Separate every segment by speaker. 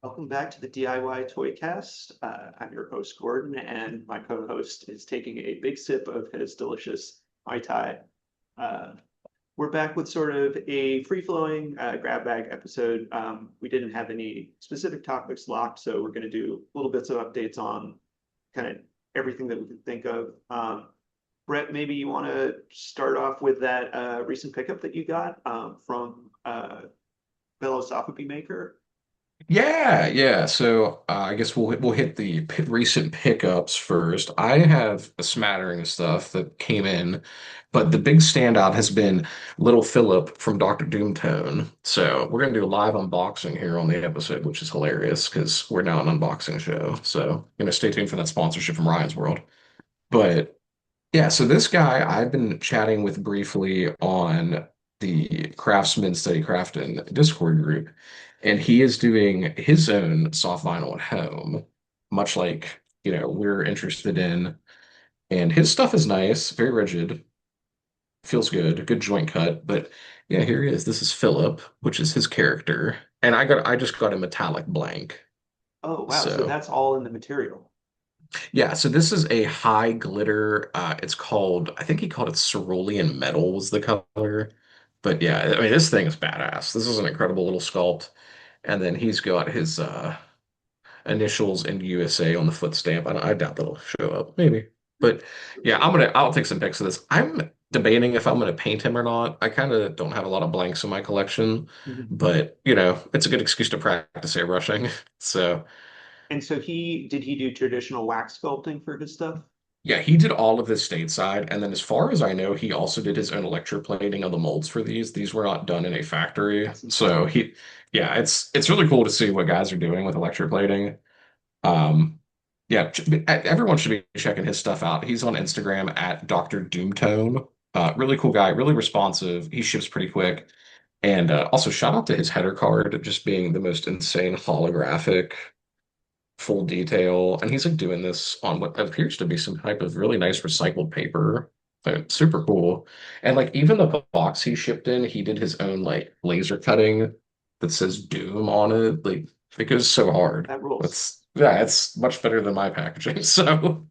Speaker 1: Welcome back to the DIY ToyCast. I'm your host, Gordon, and my co-host is taking a big sip of his delicious Mai Tai. Uh, we're back with sort of a free-flowing grab bag episode. We didn't have any specific topics locked, so we're going to do little bits of updates on kind of everything that we can think of. Brett, maybe you want to start off with that recent pickup that you got from Velocipede Maker.
Speaker 2: Yeah, yeah. So I guess we'll hit the recent pickups first. I have a smattering of stuff that came in, but the big standout has been Little Philip from Dr. Doomtone. So we're gonna do a live unboxing here on the episode, which is hilarious because we're now an unboxing show. So stay tuned for that sponsorship from Ryan's World. But yeah, so this guy I've been chatting with briefly on the Craftsman Study Crafting Discord group, and he is doing his own soft vinyl at home, much like, we're interested in. And his stuff is nice, very rigid, feels good, good joint cut. But yeah, here he is. This is Philip, which is his character. And I just got a metallic blank.
Speaker 1: Oh, wow. So
Speaker 2: So
Speaker 1: that's all in the material.
Speaker 2: yeah, so this is a high glitter. It's called, I think he called it cerulean metal was the color. But yeah, I mean, this thing is badass. This is an incredible little sculpt. And then he's got his initials in USA on the foot stamp. I doubt that'll show up, maybe. But yeah, I'll take some pics of this. I'm debating if I'm gonna paint him or not. I kind of don't have a lot of blanks in my collection,
Speaker 1: Mhm.
Speaker 2: but it's a good excuse to practice airbrushing. So
Speaker 1: And so he do traditional wax sculpting for his stuff?
Speaker 2: yeah, he did all of this stateside, and then as far as I know, he also did his own electroplating of the molds for these. These were not done in a factory.
Speaker 1: That's
Speaker 2: So
Speaker 1: insane.
Speaker 2: yeah, it's really cool to see what guys are doing with electroplating. Um, yeah, everyone should be checking his stuff out. He's on Instagram at Dr. Doomtone. Really cool guy, really responsive. He ships pretty quick. And also shout out to his header card just being the most insane holographic full detail. And he's like doing this on what appears to be some type of really nice recycled paper. Super cool. And like even the box he shipped in, he did his own like laser cutting that says Doom on it. Like it goes so hard.
Speaker 1: That rules.
Speaker 2: It's yeah, it's much better than my packaging. So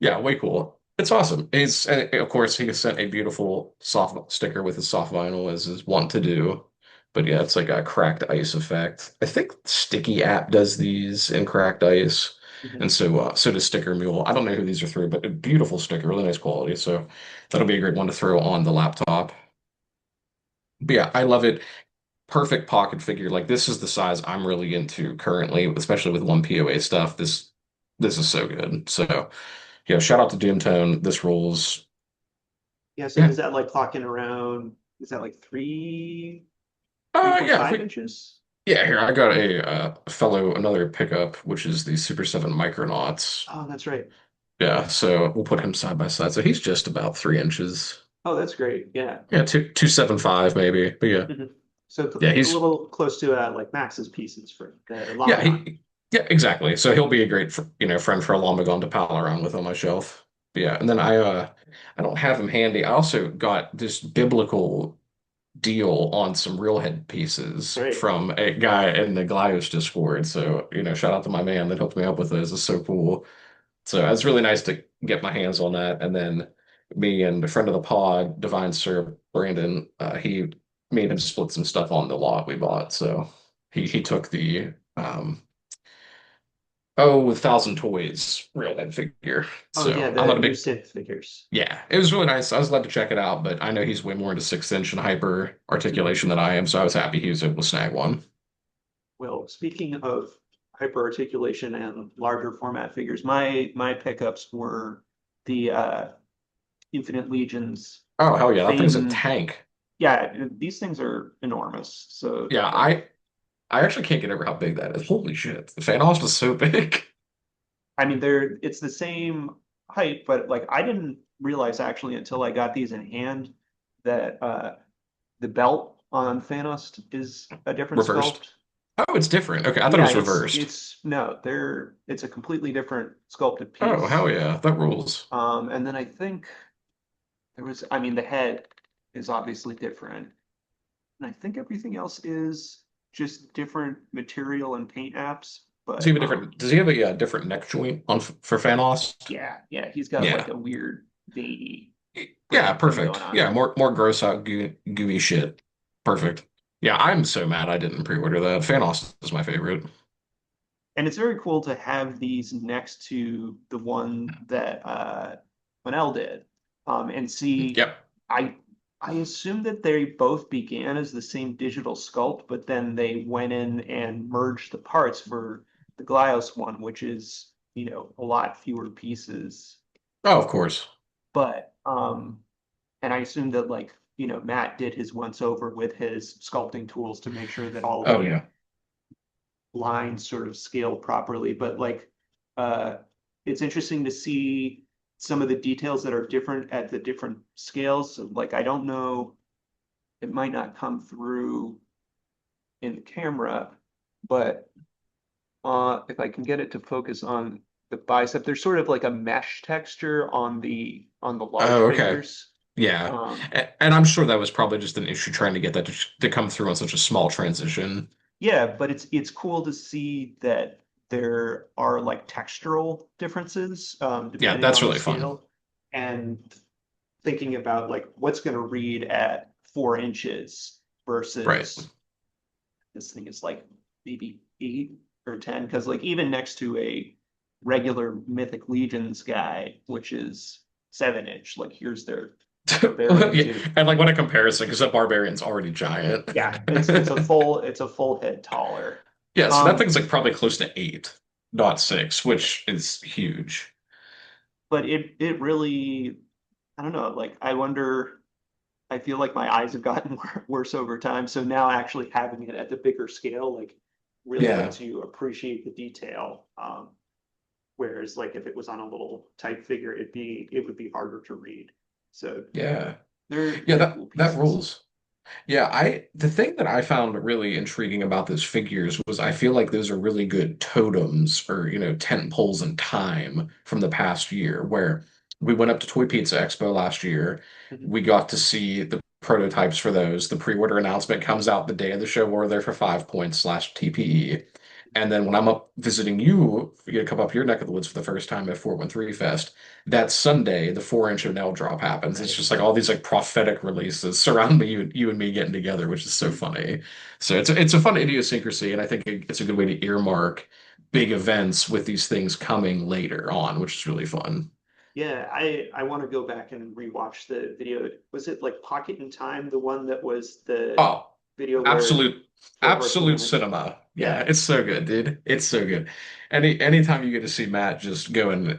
Speaker 2: yeah, way cool. It's awesome. He's and of course he sent a beautiful soft sticker with his soft vinyl as is wont to do. But yeah, it's like a cracked ice effect. I think Sticky app does these in cracked ice.
Speaker 1: Mhm.
Speaker 2: And so does Sticker Mule. I don't know who these are through, but a beautiful sticker, really nice quality. So that'll be a great one to throw on the laptop. But yeah, I love it. Perfect pocket figure. Like this is the size I'm really into currently, especially with one POA stuff. This is so good. So yeah, shout out to Doomtone. This rules.
Speaker 1: Yeah, so
Speaker 2: Yeah.
Speaker 1: does that like clock in around, is that like
Speaker 2: Yeah,
Speaker 1: 3.5 inches?
Speaker 2: here I got a fellow another pickup, which is the Super 7 Micronauts.
Speaker 1: Oh, that's right.
Speaker 2: Yeah, so we'll put him side by side. So he's just about 3 inches.
Speaker 1: Oh, that's great. Yeah.
Speaker 2: Yeah, 275 maybe. But yeah.
Speaker 1: Mhm. So
Speaker 2: Yeah,
Speaker 1: a
Speaker 2: he's
Speaker 1: little close to like Max's pieces for the
Speaker 2: yeah,
Speaker 1: Lamagon.
Speaker 2: exactly. So he'll be a great friend for a Lamagon to pal around with on my shelf. But yeah, and then I don't have him handy. I also got this biblical deal on some real head
Speaker 1: That's
Speaker 2: pieces
Speaker 1: right.
Speaker 2: from a guy in the Glios Discord. So, shout out to my man that helped me out with those. It's so cool. So it's really nice to get my hands on that. And then me and a friend of the pod, Divine Sir Brandon, he made him split some stuff on the lot we bought. So he took the Thousand Toys real head figure.
Speaker 1: Oh
Speaker 2: So
Speaker 1: yeah,
Speaker 2: I'm
Speaker 1: the
Speaker 2: not a
Speaker 1: new
Speaker 2: big
Speaker 1: synth figures.
Speaker 2: yeah, it was really nice. I was glad to check it out, but I know he's way more into 6 inch and hyper
Speaker 1: Mhm.
Speaker 2: articulation than I am, so I was happy he was able to snag one.
Speaker 1: Well, speaking of hyperarticulation and larger format figures, my pickups were the Infinite Legions
Speaker 2: Oh hell yeah, that thing's a
Speaker 1: famed.
Speaker 2: tank.
Speaker 1: Yeah, these things are enormous. So
Speaker 2: Yeah, I actually can't get over how big that is. Holy shit, the Phanos is so big.
Speaker 1: I mean, it's the same height, but like I didn't realize actually until I got these in hand that the belt on Thanos is a different
Speaker 2: Reversed.
Speaker 1: sculpt.
Speaker 2: Oh, it's different. Okay, I thought it
Speaker 1: Yeah,
Speaker 2: was reversed.
Speaker 1: it's no, it's a completely different sculpted
Speaker 2: Oh
Speaker 1: piece.
Speaker 2: hell yeah, that rules.
Speaker 1: And then I think I mean, the head is obviously different, and I think everything else is. just different material and paint apps,
Speaker 2: Does he
Speaker 1: but
Speaker 2: have a different, does he have a, different neck joint on for Fanost?
Speaker 1: yeah, he's got like
Speaker 2: Yeah.
Speaker 1: a weird veiny
Speaker 2: Yeah,
Speaker 1: thing going
Speaker 2: perfect.
Speaker 1: on.
Speaker 2: Yeah, more gross out gooey shit. Perfect. Yeah, I'm so mad I didn't pre-order that. Fanost is my favorite.
Speaker 1: And it's very cool to have these next to the one that Onell did. And see,
Speaker 2: Yep.
Speaker 1: I I assume that they both began as the same digital sculpt, but then they went in and merged the parts for the Glios one, which is, a lot fewer pieces.
Speaker 2: Oh, of course.
Speaker 1: But and I assume that like, Matt did his once over with his sculpting tools to make sure that all
Speaker 2: Oh
Speaker 1: the
Speaker 2: yeah.
Speaker 1: lines sort of scale properly, but like uh it's interesting to see some of the details that are different at the different scales. So, like I don't know, it might not come through in the camera, but if I can get it to focus on the bicep, there's sort of like a mesh texture on the large
Speaker 2: Oh, okay.
Speaker 1: fingers.
Speaker 2: Yeah.
Speaker 1: Um
Speaker 2: And I'm sure that was probably just an issue trying to get that to come through on such a small transition.
Speaker 1: Yeah, but it's cool to see that there are like textural differences
Speaker 2: Yeah,
Speaker 1: depending
Speaker 2: that's
Speaker 1: on the
Speaker 2: really fun.
Speaker 1: scale, and thinking about like what's going to read at 4 inches
Speaker 2: Right.
Speaker 1: versus this thing is like maybe 8 or 10, because like even next to a regular Mythic Legions guy, which is 7 inch, like here's their barbarian
Speaker 2: Yeah.
Speaker 1: too.
Speaker 2: And like what a comparison, because that barbarian's already giant.
Speaker 1: Yeah, it's a full head taller.
Speaker 2: Yeah, so that
Speaker 1: Um,
Speaker 2: thing's like probably close to 8.6, which is huge.
Speaker 1: but it really, I don't know, like I wonder, I feel like my eyes have gotten worse over time, so now actually having it at the bigger scale like really
Speaker 2: Yeah.
Speaker 1: lets you appreciate the detail, whereas like if it was on a little type figure it would be harder to read, so
Speaker 2: Yeah. Yeah,
Speaker 1: they're
Speaker 2: that
Speaker 1: cool
Speaker 2: that
Speaker 1: pieces.
Speaker 2: rules. Yeah, the thing that I found really intriguing about those figures was I feel like those are really good totems or, tent poles in time from the past year where we went up to Toy Pizza Expo last year.
Speaker 1: Mhm.
Speaker 2: We got to see the prototypes for those. The pre-order announcement comes out the day of the show. We're there for 5 points slash TPE. And then when I'm up visiting you, you come up your neck of the woods for the first time at 413 Fest, that Sunday, the 4 inch Onell drop happens. It's
Speaker 1: Right.
Speaker 2: just like all these like prophetic releases surround me, you and me getting together, which is so funny. So it's a fun idiosyncrasy, and I think it's a good way to earmark big events with these things coming later on, which is really fun.
Speaker 1: Yeah, I want to go back and rewatch the video. Was it like Pocket in Time, the one that was the
Speaker 2: Oh,
Speaker 1: video where
Speaker 2: absolute
Speaker 1: Four Horsemen
Speaker 2: absolute
Speaker 1: went?
Speaker 2: cinema. Yeah,
Speaker 1: Yeah.
Speaker 2: it's so good, dude. It's so good. Anytime you get to see Matt just going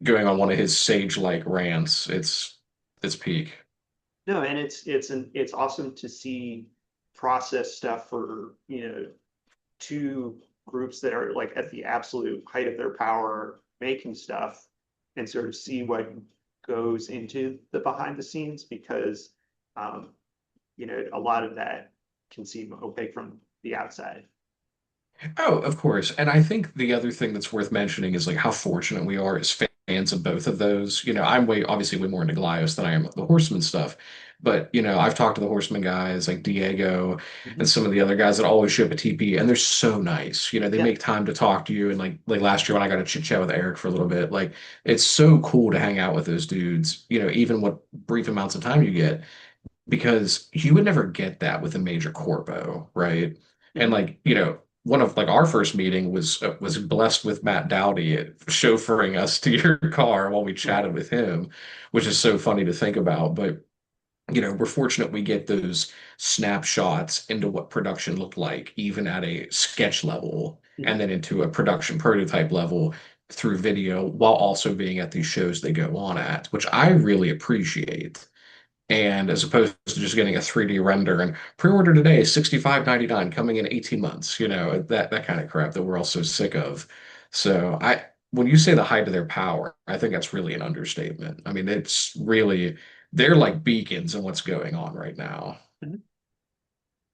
Speaker 2: on one of his sage-like rants, it's peak.
Speaker 1: No, and it's awesome to see process stuff for, two groups that are like at the absolute height of their power making stuff, and sort of see what goes into the behind the scenes, because um, a lot of that can seem opaque from the outside.
Speaker 2: Oh, of course. And I think the other thing that's worth mentioning is like how fortunate we are as fans of both of those. I'm obviously way more into Glios than I am the Horseman stuff. But, I've talked to the Horseman guys like Diego and
Speaker 1: Mhm.
Speaker 2: some of the other guys that always show up at TP, and they're so nice. They
Speaker 1: Yeah.
Speaker 2: make time to talk to you. And like last year when I got to chit chat with Eric for a little bit, like it's so cool to hang out with those dudes, even what brief amounts of time you get, because you would never get that with a major corpo, right? And
Speaker 1: Mhm.
Speaker 2: like, one of like our first meeting was blessed with Matt Doughty chauffeuring us to your car while we chatted with him, which is so funny to think about. But we're fortunate we get those snapshots into what production looked like, even at a sketch level,
Speaker 1: Mhm.
Speaker 2: and then into a production prototype level through video, while also being at these shows they go on at, which I really appreciate. And as opposed to just getting a 3D render and pre-order today, 65.99 coming in 18 months, that kind of crap that we're all so sick of. So when you say the height of their power, I think that's really an understatement. I mean, it's really they're like beacons in what's going on right now.
Speaker 1: Mhm.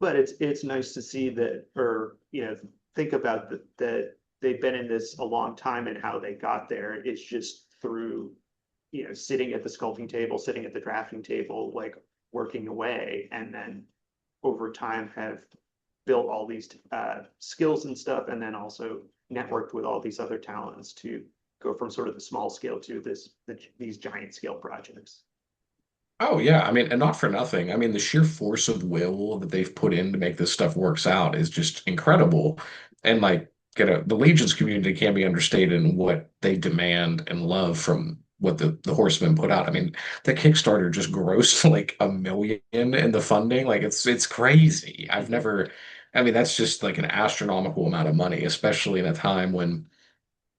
Speaker 1: But it's nice to see that, or think about that they've been in this a long time, and how they got there. It's just through, sitting at the sculpting table, sitting at the drafting table, like working away, and then over time have built all these skills and stuff, and then also networked with all these other talents to go from sort of the small scale to these giant scale projects.
Speaker 2: Oh yeah, I mean, and not for nothing. I mean, the sheer force of will that they've put in to make this stuff works out is just incredible. And like, the Legion's community can't be understated in what they demand and love from what the Horsemen put out. I mean, the Kickstarter just grossed like 1 million in the funding. Like it's crazy. I've
Speaker 1: Mhm.
Speaker 2: never, I mean, that's just like an astronomical amount of money, especially in a time when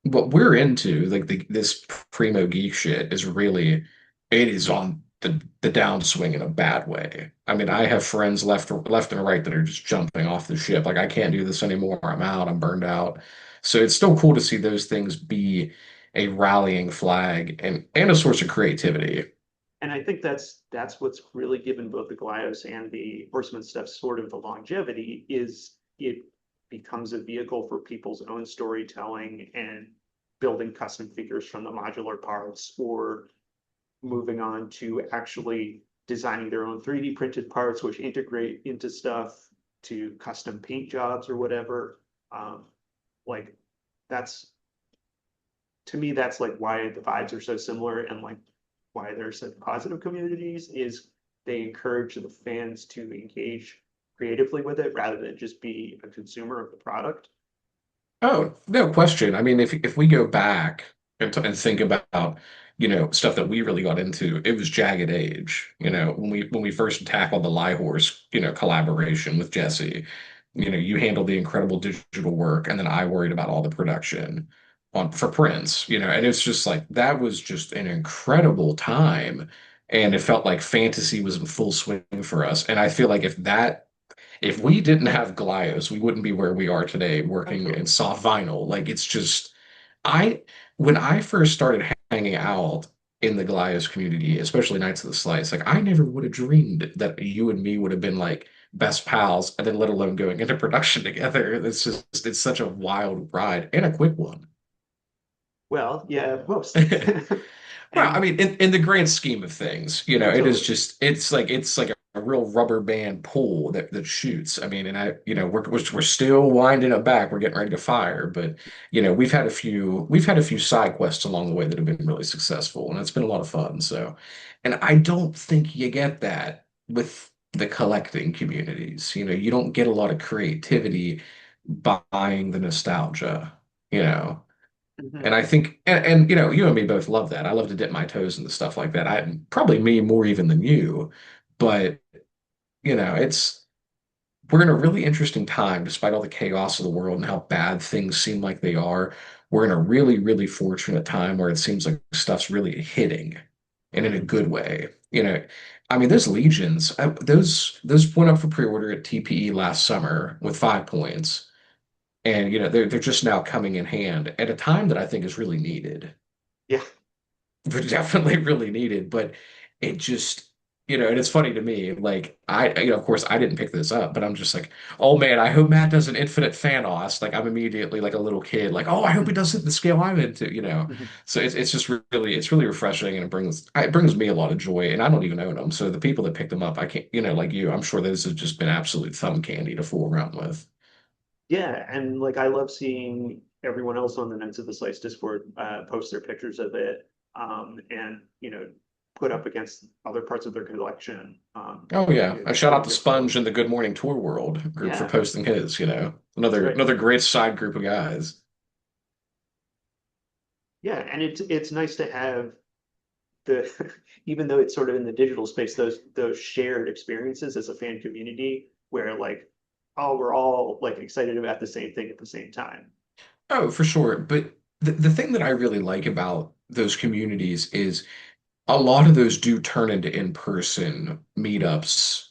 Speaker 2: what we're into, like this primo geek shit, is really it is on the downswing in a bad way. I mean, I have friends left and right that are just jumping off the ship. Like, I can't do this anymore. I'm out. I'm burned out. So it's still cool to see those things be a rallying flag and a source of creativity.
Speaker 1: And I think that's what's really given both the Glyos and the Horseman stuff sort of the longevity is it becomes a vehicle for people's own storytelling and building custom figures from the modular parts or moving on to actually designing their own 3D printed parts, which integrate into stuff to custom paint jobs or whatever. Like that's to me, that's like why the vibes are so similar and like why there's such positive communities is they encourage the fans to engage creatively with it rather than just be a consumer of the product.
Speaker 2: Oh, no question. I mean, if we go back and think about, stuff that we really got into, it was Jagged Age. When we first tackled the Liehorse, collaboration with Jesse, you handled the incredible digital work, and then I worried about all the production on for prints, and it's just like that was just an incredible time. And it felt like fantasy was in full swing for us. And I feel like if we didn't have Glyos, we wouldn't be where we are today working in
Speaker 1: Absolutely.
Speaker 2: soft vinyl. Like it's just I when I first started hanging out in the Glyos community, especially Knights of the Slice, like I never would have dreamed that you and me would have been like best pals and then let alone going into production together. It's such a wild ride and a quick one.
Speaker 1: Well, yeah, mostly.
Speaker 2: Well, I
Speaker 1: And
Speaker 2: mean, in the grand scheme of things,
Speaker 1: no,
Speaker 2: it is
Speaker 1: totally.
Speaker 2: just it's like a real rubber band pull that shoots. I mean, and we're still winding it back. We're getting ready to fire, but we've had a few side quests along the way that have been really successful, and it's been a lot of fun. So, and I don't think you get that with the collecting communities. You don't get a lot of creativity buying the nostalgia. You know.
Speaker 1: Mhm.
Speaker 2: And I think, and you and me both love that. I love to dip my toes into stuff like that. I probably me more even than you, but it's we're in a really interesting time, despite all the chaos of the world and how bad things seem like they are. We're in a really, really fortunate time where it seems like stuff's really hitting, and in a
Speaker 1: Mhm.
Speaker 2: good way. I mean, those legions, those went up for pre-order at TPE last summer with 5 points. And they're just now coming in hand at a time that I think is really needed.
Speaker 1: Yeah.
Speaker 2: They're definitely really needed, but it just and it's funny to me, like of course I didn't pick this up, but I'm just like, oh man, I hope Matt does an infinite Thanos. Like I'm immediately like a little kid, like, oh, I hope he does it the scale I'm into.
Speaker 1: Mhm.
Speaker 2: So it's just really refreshing, and it brings me a lot of joy, and I don't even own them. So the people that picked them up, I can't, like you, I'm sure those have just been absolute thumb candy to fool around with.
Speaker 1: Yeah, and like I love seeing everyone else on the Knights of the Slice Discord post their pictures of it, and put up against other parts of their collection.
Speaker 2: Oh yeah, a
Speaker 1: It's
Speaker 2: shout out
Speaker 1: really
Speaker 2: to
Speaker 1: difficult.
Speaker 2: Sponge and the Good Morning Tour World group for
Speaker 1: Yeah,
Speaker 2: posting his.
Speaker 1: that's
Speaker 2: Another
Speaker 1: right.
Speaker 2: another great side group of guys.
Speaker 1: Yeah, and it's nice to have the even though it's sort of in the digital space, those shared experiences as a fan community where like, oh, we're all like excited about the same thing at the same time.
Speaker 2: Oh, for sure. But the thing that I really like about those communities is a lot of those do turn into in-person meetups,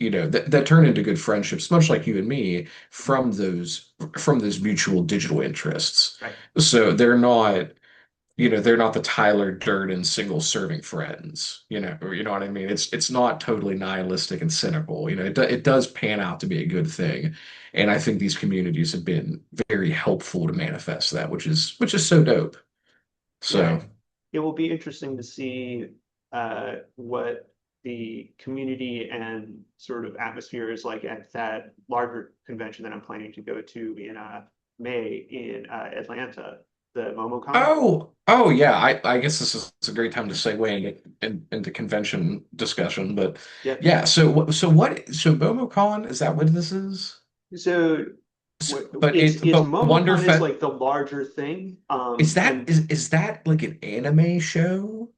Speaker 2: that turn into good friendships, much like you and me, from those mutual digital interests.
Speaker 1: Right.
Speaker 2: So they're not the Tyler Durden single serving friends, or you know what I mean? It's not totally nihilistic and cynical. It does pan out to be a good thing. And I think these communities have been very helpful to manifest that, which is so dope.
Speaker 1: Yeah,
Speaker 2: So,
Speaker 1: it will be interesting to see what. the community and sort of atmosphere is like at that larger convention that I'm planning to go to in May in Atlanta, the MomoCon.
Speaker 2: Oh yeah. I guess this is a great time to segue into convention discussion. But
Speaker 1: Yep.
Speaker 2: yeah, so MomoCon, is that what this is?
Speaker 1: So
Speaker 2: But
Speaker 1: it's
Speaker 2: but
Speaker 1: MomoCon is
Speaker 2: Wonderfest
Speaker 1: like the larger thing. And
Speaker 2: is that like an anime show?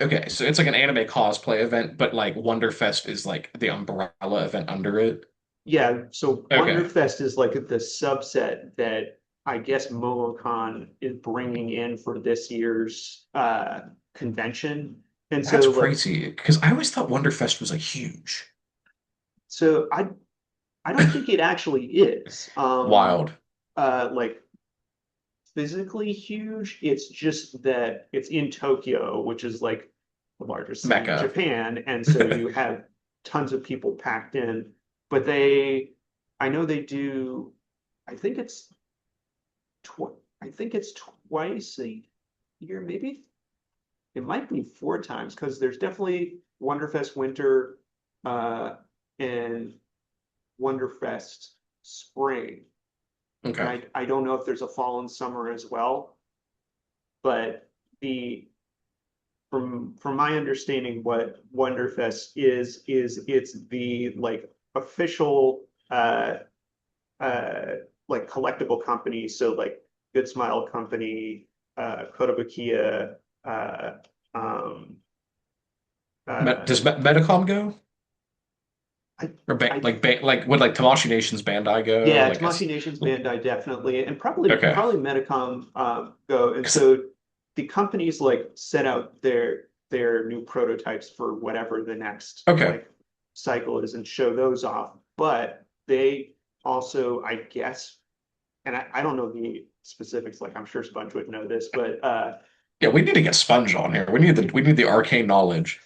Speaker 2: Okay, so it's like an anime cosplay event, but like Wonderfest is like the umbrella event under it.
Speaker 1: yeah, so
Speaker 2: Okay,
Speaker 1: Wonderfest is like the subset that I guess MomoCon is bringing in for this year's convention. And
Speaker 2: that's
Speaker 1: so like
Speaker 2: crazy because I always thought Wonderfest was like huge,
Speaker 1: so I don't think it actually is.
Speaker 2: wild,
Speaker 1: Like physically huge. It's just that it's in Tokyo, which is like the largest city in
Speaker 2: Mecca.
Speaker 1: Japan, and so you have tons of people packed in. But they, I know they do. I think it's I think it's twice a year, maybe it might be four times because there's definitely Wonderfest Winter uh, and Wonderfest Spring. And
Speaker 2: Okay.
Speaker 1: I don't know if there's a fall and summer as well, but the from my understanding, what Wonderfest is it's the like official uh like collectible company. So like Good Smile Company, Kotobukiya, uh um
Speaker 2: Does
Speaker 1: uh
Speaker 2: Metacom go?
Speaker 1: I
Speaker 2: Or
Speaker 1: I
Speaker 2: like would like Tamashii Nation's Bandai go?
Speaker 1: yeah,
Speaker 2: Like
Speaker 1: Tamashii Nations Bandai definitely, and probably
Speaker 2: okay,
Speaker 1: probably Medicom go. And
Speaker 2: 'cause
Speaker 1: so the companies like set out their new prototypes for whatever the next
Speaker 2: okay,
Speaker 1: like cycle is and show those off. But they also, I guess, and I don't know the specifics, like I'm sure Sponge would know this, but
Speaker 2: yeah, we need to get Sponge on here. We need the arcane knowledge.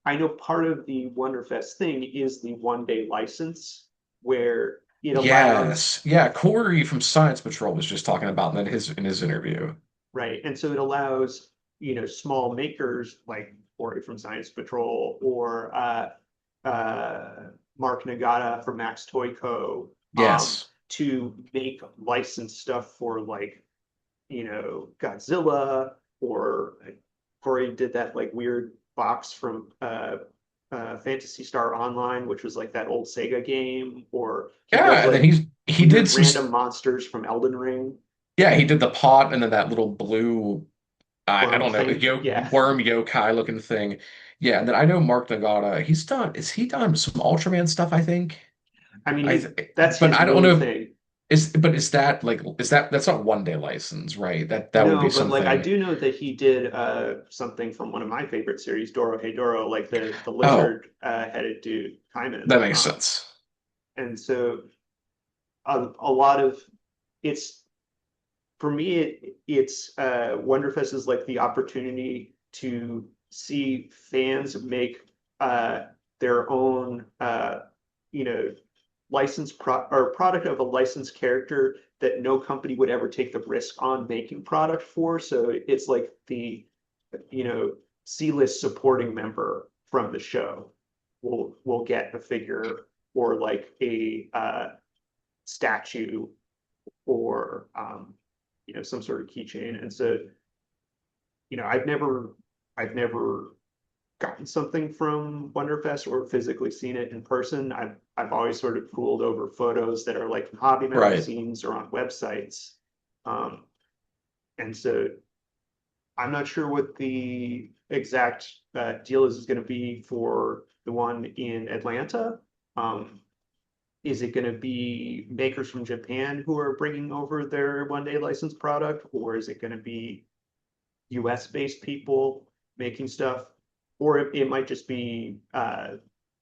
Speaker 1: I know part of the Wonderfest thing is the 1 day license where it allows.
Speaker 2: Yes. Yeah, Corey from Science Patrol was just talking about that in his interview.
Speaker 1: Right. And so it allows, small makers like Ori from Science Patrol or Marc Nagata from Max Toy Co.
Speaker 2: Yes.
Speaker 1: To make licensed stuff for like, Godzilla, or Corey did that like weird box from Fantasy Star Online, which was like that old Sega game, or he does
Speaker 2: Yeah, and then
Speaker 1: like
Speaker 2: he did
Speaker 1: weird
Speaker 2: some
Speaker 1: random monsters from Elden Ring
Speaker 2: yeah, he did the pot and then that little blue I
Speaker 1: worm
Speaker 2: don't know,
Speaker 1: thing. Yeah.
Speaker 2: worm yokai looking thing. Yeah, and then I know Mark Nagata, is he done some Ultraman stuff, I think?
Speaker 1: I mean,
Speaker 2: I
Speaker 1: he
Speaker 2: th
Speaker 1: that's
Speaker 2: but
Speaker 1: his
Speaker 2: I don't
Speaker 1: main
Speaker 2: know if
Speaker 1: thing.
Speaker 2: is that like is that that's not 1 day license, right? That would
Speaker 1: No,
Speaker 2: be
Speaker 1: but like I
Speaker 2: something.
Speaker 1: do know that he did something from one of my favorite series, Doro Hey Doro, like the
Speaker 2: Oh,
Speaker 1: lizard headed dude,
Speaker 2: that
Speaker 1: Kaiman.
Speaker 2: makes sense.
Speaker 1: And so a lot of it's for me it's Wonderfest is like the opportunity to see fans make uh their own you know or product of a licensed character that no company would ever take the risk on making product for. So it's like the C-list supporting member from the show will get a figure or like a statue or some sort of keychain. And so I've never gotten something from Wonderfest or physically seen it in person. I've always sort of pooled over photos that are like in hobby
Speaker 2: Right.
Speaker 1: magazines or on websites. Um, and so I'm not sure what the exact deal is going to be for the one in Atlanta. Um, is it going to be makers from Japan who are bringing over their 1 day licensed product, or is it going to be US based people making stuff, or it might just be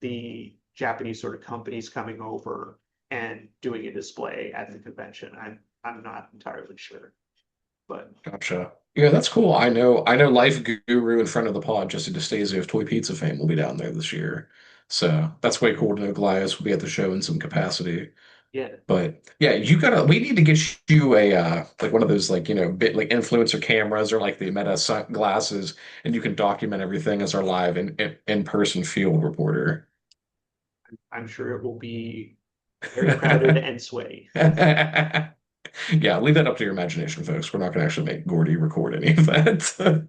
Speaker 1: the Japanese sort of companies coming over and doing a display at the convention. I'm not entirely sure, but
Speaker 2: Gotcha. Yeah, that's cool. I know Life Guru in front of the pod, Jesse DeStasio of Toy Pizza fame will be down there this year. So that's way cool to know Goliath will be at the show in some capacity.
Speaker 1: Yeah,
Speaker 2: But yeah, we need to get you a like one of those like bit like influencer cameras or like the Meta glasses, and you can document everything as our live in-person field reporter.
Speaker 1: I'm sure it will be very crowded and sweaty.
Speaker 2: Yeah, leave that up to your imagination, folks. We're not going to actually make Gordy record any of that.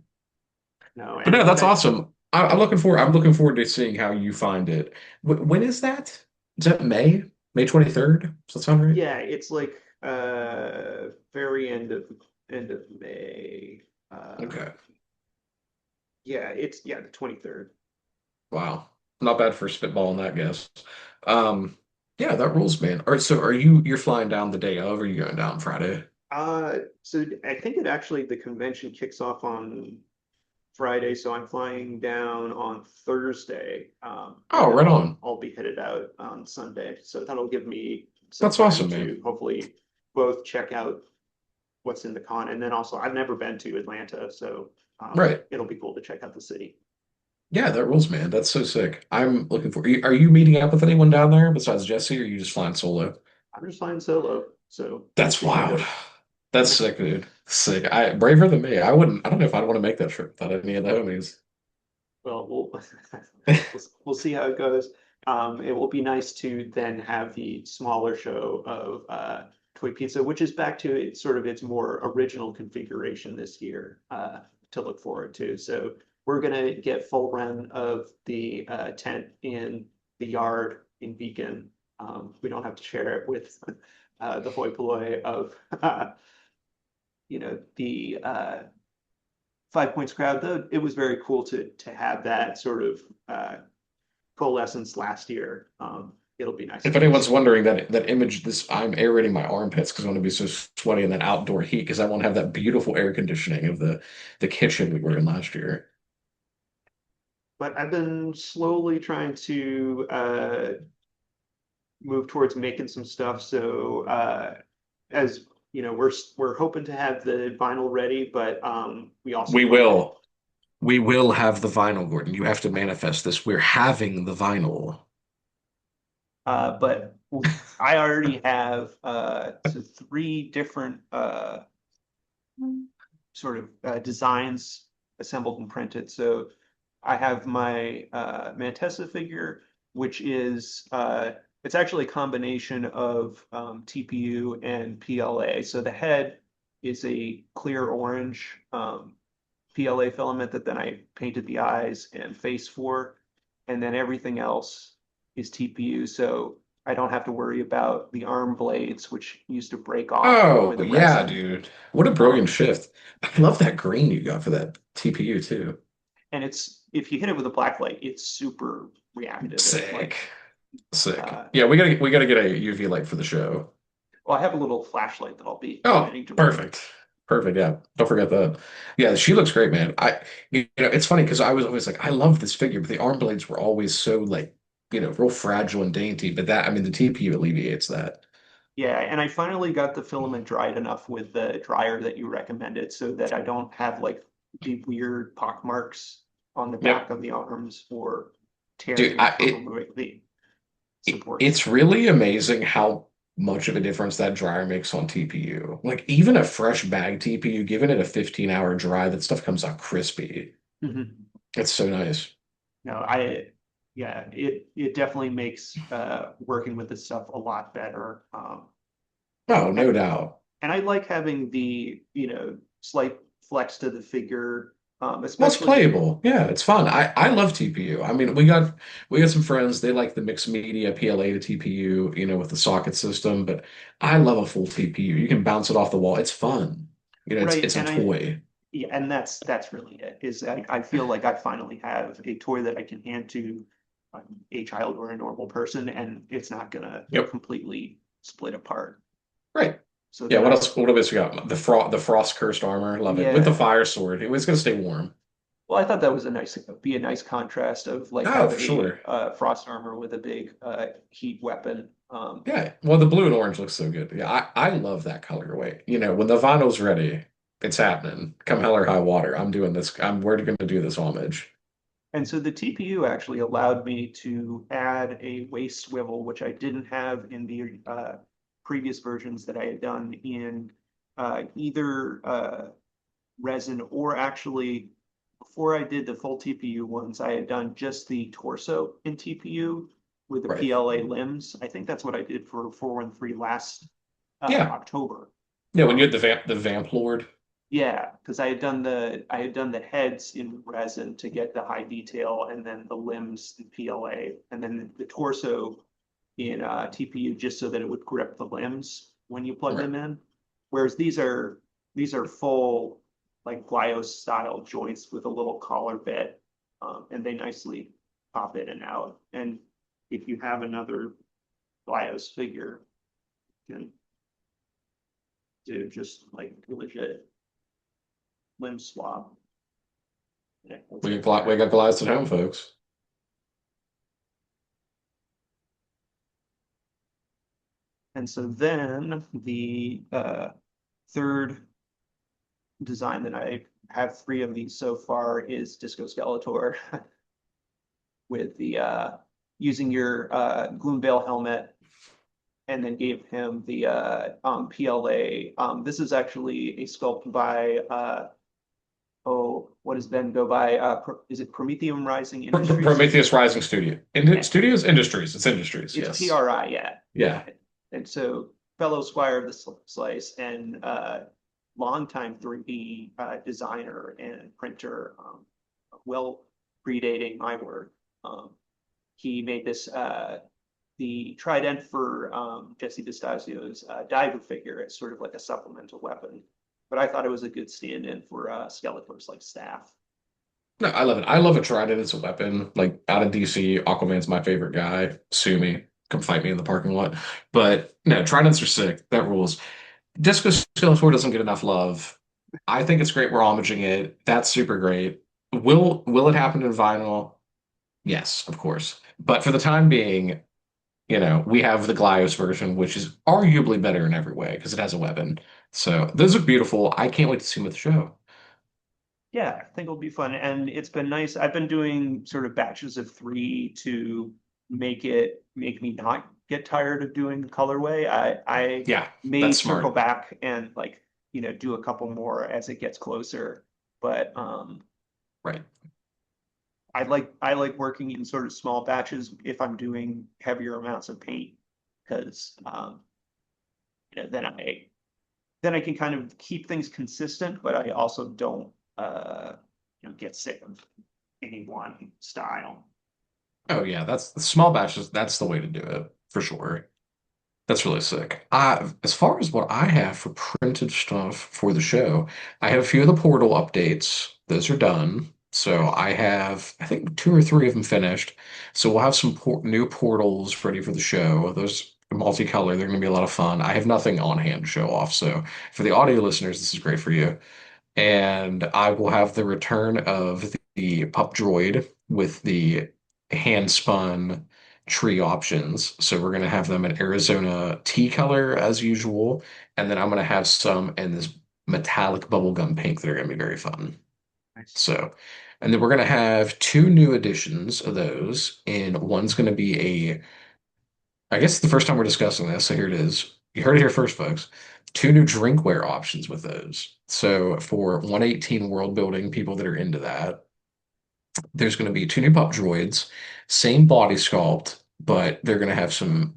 Speaker 1: No,
Speaker 2: But no,
Speaker 1: and
Speaker 2: that's
Speaker 1: that,
Speaker 2: awesome. I'm looking forward to seeing how you find it. When is that? Is that May? May 23rd? Does that sound right?
Speaker 1: yeah, it's like very end of May.
Speaker 2: Okay.
Speaker 1: Yeah, it's the 23rd.
Speaker 2: Wow. Not bad for spitballing that guess. Um, yeah, that rules, man. All right, so you're flying down the day of, or are you going down Friday?
Speaker 1: So I think it actually the convention kicks off on Friday, so I'm flying down on Thursday, and
Speaker 2: Oh,
Speaker 1: then
Speaker 2: right on.
Speaker 1: I'll be headed out on Sunday. So that'll give me some
Speaker 2: That's
Speaker 1: time
Speaker 2: awesome, man.
Speaker 1: to hopefully both check out what's in the con, and then also I've never been to Atlanta, so
Speaker 2: Right.
Speaker 1: it'll be cool to check out the city.
Speaker 2: Yeah, that rules, man. That's so sick. I'm looking for. Are you meeting up with anyone down there besides Jesse, or are you just flying solo?
Speaker 1: I'm just flying solo, so we'll
Speaker 2: That's
Speaker 1: see how it
Speaker 2: wild.
Speaker 1: goes.
Speaker 2: That's sick, dude. Sick. I braver than me. I wouldn't. I don't know if I'd want to make that trip without any of the homies.
Speaker 1: Well, we'll see how it goes. It will be nice to then have the smaller show of Toy Pizza, which is back to its more original configuration this year to look forward to. So we're gonna get full run of the tent in the yard in Beacon. We don't have to share it with the hoi polloi of the Five Points crowd, though it was very cool to have that sort of coalescence last year. It'll be nice
Speaker 2: If
Speaker 1: to
Speaker 2: anyone's
Speaker 1: just
Speaker 2: wondering that image, this I'm aerating my armpits because I want to be so sweaty in that outdoor heat because I won't have that beautiful air conditioning of the kitchen we were in last year.
Speaker 1: but I've been slowly trying to move towards making some stuff. So as you know, we're hoping to have the vinyl ready, but we also
Speaker 2: We
Speaker 1: want to.
Speaker 2: will. We will have the vinyl, Gordon. You have to manifest this. We're having the vinyl.
Speaker 1: But I already have so three different sort of designs assembled and printed. So I have my Mantessa figure, which is it's actually a combination of TPU and PLA. So the head is a clear orange PLA filament that then I painted the eyes and face for, and then everything else is TPU. So I don't have to worry about the arm blades, which used to break off
Speaker 2: Oh,
Speaker 1: with the
Speaker 2: yeah,
Speaker 1: resin.
Speaker 2: dude. What a brilliant
Speaker 1: Um,
Speaker 2: shift. I love that green you got for that TPU too.
Speaker 1: and it's if you hit it with a black light, it's super reactive. It
Speaker 2: Sick.
Speaker 1: like
Speaker 2: Sick.
Speaker 1: uh,
Speaker 2: Yeah, we gotta get a UV light for the show.
Speaker 1: well, I have a little flashlight that I'll be
Speaker 2: Oh,
Speaker 1: planning to bring.
Speaker 2: perfect. Perfect. Yeah. Don't forget that. Yeah, she looks great, man. It's funny because I was always like, I love this figure, but the arm blades were always so like, real fragile and dainty. But that, I mean, the TPU alleviates that.
Speaker 1: Yeah, and I finally got the filament dried enough with the dryer that you recommended so that I don't have like the weird pock marks on the back
Speaker 2: Yep.
Speaker 1: of the arms or
Speaker 2: Dude,
Speaker 1: tearing from removing the supports.
Speaker 2: it's really amazing how much of a difference that dryer makes on TPU. Like even a fresh bag TPU, giving it a 15-hour dry, that stuff comes out crispy.
Speaker 1: Mhm.
Speaker 2: It's so nice.
Speaker 1: No, yeah, it definitely makes working with this stuff a lot better.
Speaker 2: Oh, no
Speaker 1: And,
Speaker 2: doubt.
Speaker 1: and I like having the, slight flex to the figure,
Speaker 2: Well, it's
Speaker 1: especially,
Speaker 2: playable. Yeah, it's fun. I love TPU. I mean, we got some friends, they like the mixed media PLA to TPU, with the socket system, but I love a full TPU. You can bounce it off the wall. It's fun. It's
Speaker 1: right.
Speaker 2: it's a toy.
Speaker 1: Yeah, and that's really it, is I feel like I finally have a toy that I can hand to a child or a normal person, and it's not gonna
Speaker 2: Yep.
Speaker 1: completely split apart.
Speaker 2: Right.
Speaker 1: So
Speaker 2: Yeah,
Speaker 1: then
Speaker 2: what else? What else we got? The frost cursed armor. Love it. With the
Speaker 1: yeah,
Speaker 2: fire sword. It's gonna stay warm.
Speaker 1: well, I thought that was be a nice contrast of like
Speaker 2: Oh,
Speaker 1: have
Speaker 2: for
Speaker 1: a
Speaker 2: sure.
Speaker 1: frost armor with a big heat weapon.
Speaker 2: Yeah. Well, the blue and orange looks so good. Yeah, I love that colorway. When the vinyl's ready, it's happening. Come hell or high water. I'm doing this. We're gonna do this homage.
Speaker 1: And so the TPU actually allowed me to add a waist swivel, which I didn't have in the previous versions that I had done in either resin or actually before I did the full TPU ones, I had done just the torso in TPU with the
Speaker 2: Right.
Speaker 1: PLA limbs. I think that's what I did for 413 last
Speaker 2: Yeah.
Speaker 1: October.
Speaker 2: Yeah, when you
Speaker 1: Um,
Speaker 2: had the Vamp Lord.
Speaker 1: yeah, because I had done the heads in resin to get the high detail, and then the limbs in PLA, and then the torso in TPU just so that it would grip the limbs when you plug
Speaker 2: Right.
Speaker 1: them in. Whereas these are full like Glyos style joints with a little collar bit, and they nicely pop in and out. And if you have another Glyos figure, you can do just like legit limb swap. Yeah,
Speaker 2: We got Goliaths at home, folks.
Speaker 1: and so then the third design that I have three of these so far is Disco Skeletor with the using your Gloomvale helmet and then gave him the PLA. This is actually a sculpt by what does Ben go by? Is it Prometheum Rising Industries?
Speaker 2: Prometheus Rising Studio.
Speaker 1: Yeah,
Speaker 2: Studios Industries. It's Industries,
Speaker 1: it's
Speaker 2: yes.
Speaker 1: PRI, yeah.
Speaker 2: Yeah.
Speaker 1: And so fellow Squire of the Slice and longtime 3D designer and printer, well predating my work. He made this the trident for Jesse D'Stasio's diver figure as sort of like a supplemental weapon. But I thought it was a good stand-in for Skeletor's like staff.
Speaker 2: No, I love it. I love a trident as a weapon. Like out of DC, Aquaman's my favorite guy. Sue me. Come fight me in the parking lot. But no, tridents are sick. That rules. Disco Skeletor doesn't get enough love. I think it's great we're homaging it. That's super great. Will it happen in vinyl? Yes, of course. But for the time being, we have the Glyos version, which is arguably better in every way because it has a weapon. So those are beautiful. I can't wait to see them at the show.
Speaker 1: Yeah, I think it'll be fun. And it's been nice. I've been doing sort of batches of three to make me not get tired of doing the colorway. I
Speaker 2: Yeah,
Speaker 1: may
Speaker 2: that's
Speaker 1: circle
Speaker 2: smart.
Speaker 1: back and like, do a couple more as it gets closer. But
Speaker 2: Right.
Speaker 1: I like working in sort of small batches if I'm doing heavier amounts of paint because then I can kind of keep things consistent, but I also don't get sick of any one style.
Speaker 2: Oh yeah, that's the small batches. That's the way to do it for sure. That's really sick. As far as what I have for printed stuff for the show, I have a few of the portal updates. Those are done. So I have, I think, two or three of them finished. So we'll have some new portals ready for the show. Those are multicolor. They're going to be a lot of fun. I have nothing on hand to show off. So for the audio listeners, this is great for you. And I will have the return of the pup droid with the hand spun tree options. So we're going to have them in Arizona tea color as usual. And then I'm going to have some in this metallic bubblegum pink that are going to be very fun.
Speaker 1: Nice.
Speaker 2: So, and then we're going to have two new editions of those. And one's going to be I guess it's the first time we're discussing this, so here it is. You heard it here first, folks. Two new drinkware options with those. So for 118 world building, people that are into that, there's going to be two new pup droids, same body sculpt, but they're going to have some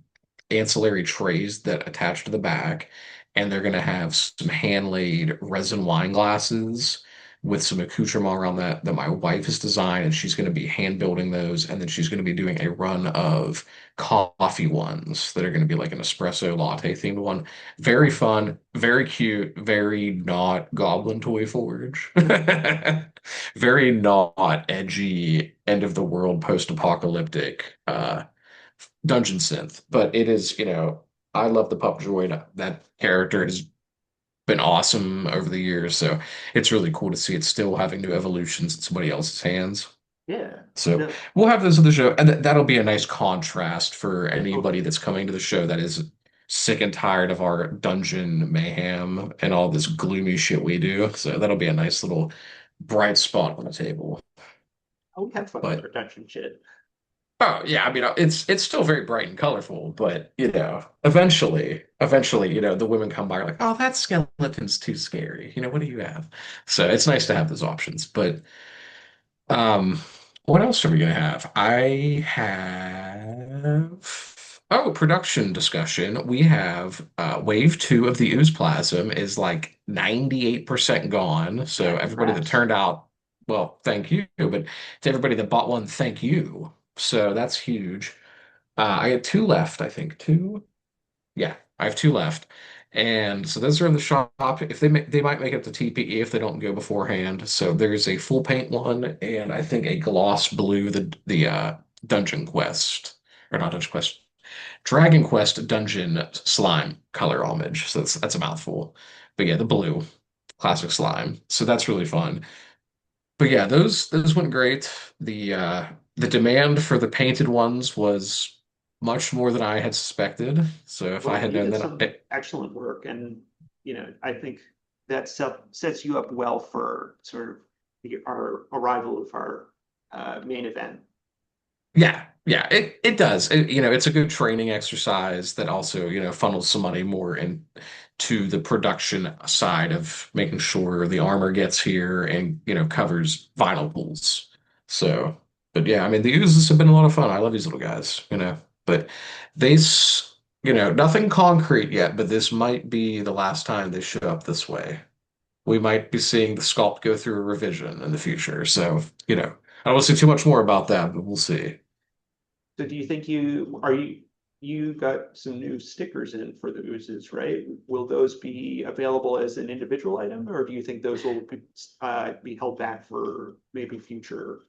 Speaker 2: ancillary trays that attach to the back, and they're going to have some hand-laid resin wine glasses with some accoutrement around that my wife has designed, and she's going to be hand building those, and then she's going to be doing a run of coffee ones that are going to be like an espresso latte themed one. Very fun, very cute, very not Goblin Toy Forge. Very not edgy, end of the world, post-apocalyptic dungeon synth. But it is, I love the Pup Droid. That character has been awesome over the years, so it's really cool to see it still having new evolutions in somebody else's hands.
Speaker 1: Yeah.
Speaker 2: So
Speaker 1: No,
Speaker 2: we'll have those at the show, and that'll be a nice contrast for
Speaker 1: totally.
Speaker 2: anybody that's coming to the show that is sick and tired of our dungeon mayhem and all this gloomy shit we do. So that'll be a nice little bright spot on the table.
Speaker 1: We had fun with
Speaker 2: But
Speaker 1: our dungeon shit.
Speaker 2: Oh yeah, I mean it's still very bright and colorful, but eventually, the women come by like, oh, that skeleton's too scary. What do you have? So it's nice to have those options. But um, what else are we gonna have? I have production discussion. We have wave two of the ooze plasm is like 98% gone.
Speaker 1: Yeah,
Speaker 2: So everybody that
Speaker 1: congrats.
Speaker 2: turned out, well, thank you. But to everybody that bought one, thank you. So that's huge. I had two left, I think. Two? Yeah, I have two left. And so those are in the shop. If they might make it to TPE if they don't go beforehand. So there's a full paint one and I think a gloss blue, the Dungeon Quest, or not Dungeon Quest, Dragon Quest Dungeon Slime color homage. So that's a mouthful. But yeah, the blue classic slime. So that's really fun. But yeah, those went great. The demand for the painted ones was much more than I had suspected. So if I
Speaker 1: Well,
Speaker 2: had
Speaker 1: you
Speaker 2: known
Speaker 1: did
Speaker 2: that,
Speaker 1: some excellent work, and I think that sets you up well for sort of our arrival of our main event.
Speaker 2: yeah, yeah, it does. It's a good training exercise that also, funnels some money more into the production side of making sure the armor gets here and, covers vinyl pools. So, but yeah, I mean, the oozes have been a lot of fun. I love these little guys. But nothing concrete yet, but this might be the last time they show up this way. We might be seeing the sculpt go through a revision in the future. So, I don't want to say too much more about that, but we'll see.
Speaker 1: So do you think you got some new stickers in for the oozes, right? Will those be available as an individual item, or do you think those will be held back for maybe future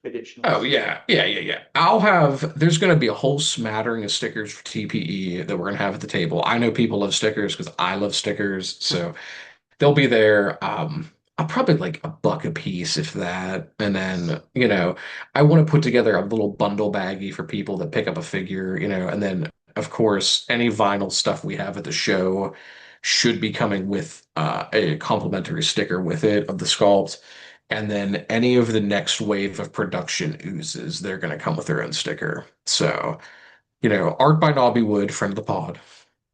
Speaker 2: Oh
Speaker 1: editions?
Speaker 2: yeah, yeah, yeah, yeah. There's going to be a whole smattering of stickers for TPE that we're going to have at the table. I know people love stickers because I love stickers, so they'll be there. I'll probably like a buck a piece, if that. And then, I want to put together a little bundle baggie for people that pick up a figure, and then of course, any vinyl stuff we have at the show should be coming with a complimentary sticker with it of the sculpt. And then any of the next wave of production oozes, they're going to come with their own sticker. So, art by Nobby Wood, friend of the pod.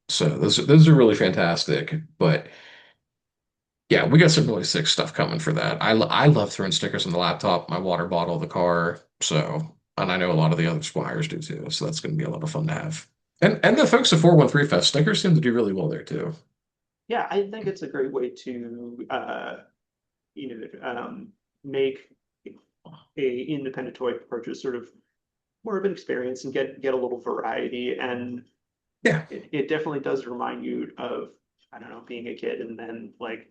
Speaker 2: So those are really fantastic. But yeah, we got some really sick stuff coming for that. I love throwing stickers on the laptop, my water bottle, the car. So, and I know a lot of the other squires do too. So that's going to be a lot of fun to have. And the folks at 413 Fest stickers seem to do really well there too.
Speaker 1: Yeah, I think it's a great way to make a independent toy purchase sort of more of an experience and get a little variety. And
Speaker 2: Yeah.
Speaker 1: it definitely does remind you of, I don't know, being a kid and then like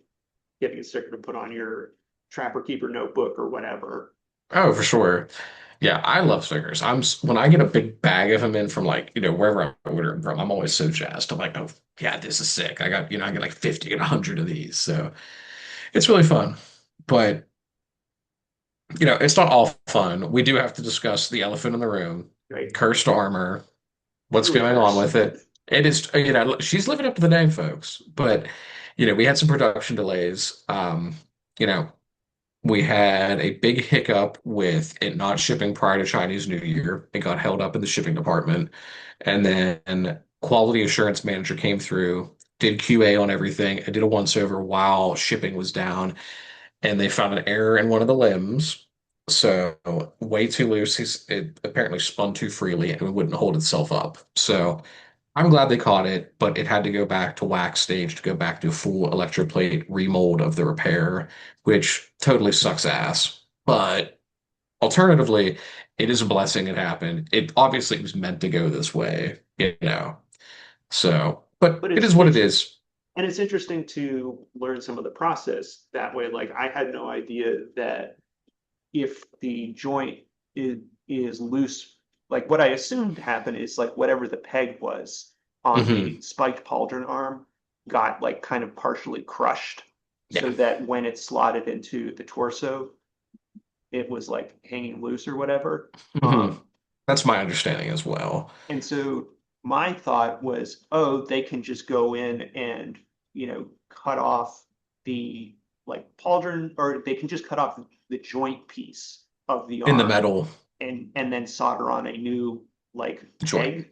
Speaker 1: getting a sticker to put on your Trapper Keeper notebook or whatever.
Speaker 2: Oh, for sure. Yeah, I love stickers. When I get a big bag of them in from like, wherever I'm ordering from, I'm always so jazzed. I'm like, oh yeah, this is sick. I get like 50 and 100 of these. So it's really fun. But, it's not all fun. We do have to discuss the elephant in the room,
Speaker 1: Right?
Speaker 2: cursed armor, what's
Speaker 1: Truly
Speaker 2: going on
Speaker 1: cursed.
Speaker 2: with it. It is, she's living up to the name, folks. But, we had some production delays. You know, we had a big hiccup with it not shipping prior to Chinese New Year. It got held up in the shipping department. And then quality assurance manager came through, did QA on everything, and did a once over while shipping was down. And they found an error in one of the limbs. So way too loose. It apparently spun too freely and it wouldn't hold itself up. So I'm glad they caught it, but it had to go back to wax stage to go back to a full electroplate remold of the repair, which totally sucks ass. But alternatively, it is a blessing it happened. It obviously was meant to go this way. So, but
Speaker 1: But
Speaker 2: it
Speaker 1: it's
Speaker 2: is what it
Speaker 1: it's
Speaker 2: is.
Speaker 1: and it's interesting to learn some of the process that way. Like I had no idea that if the joint is loose, like what I assumed happened is like whatever the peg was on
Speaker 2: Hmm.
Speaker 1: the spiked pauldron arm got like kind of partially crushed
Speaker 2: Yeah.
Speaker 1: so that when it slotted into the torso, it was like hanging loose or whatever.
Speaker 2: Hmm. That's my understanding as well.
Speaker 1: And so my thought was, oh, they can just go in and, cut off the like pauldron, or they can just cut off the joint piece of the
Speaker 2: In the
Speaker 1: arm
Speaker 2: metal.
Speaker 1: and then solder on a new like
Speaker 2: Sure.
Speaker 1: peg.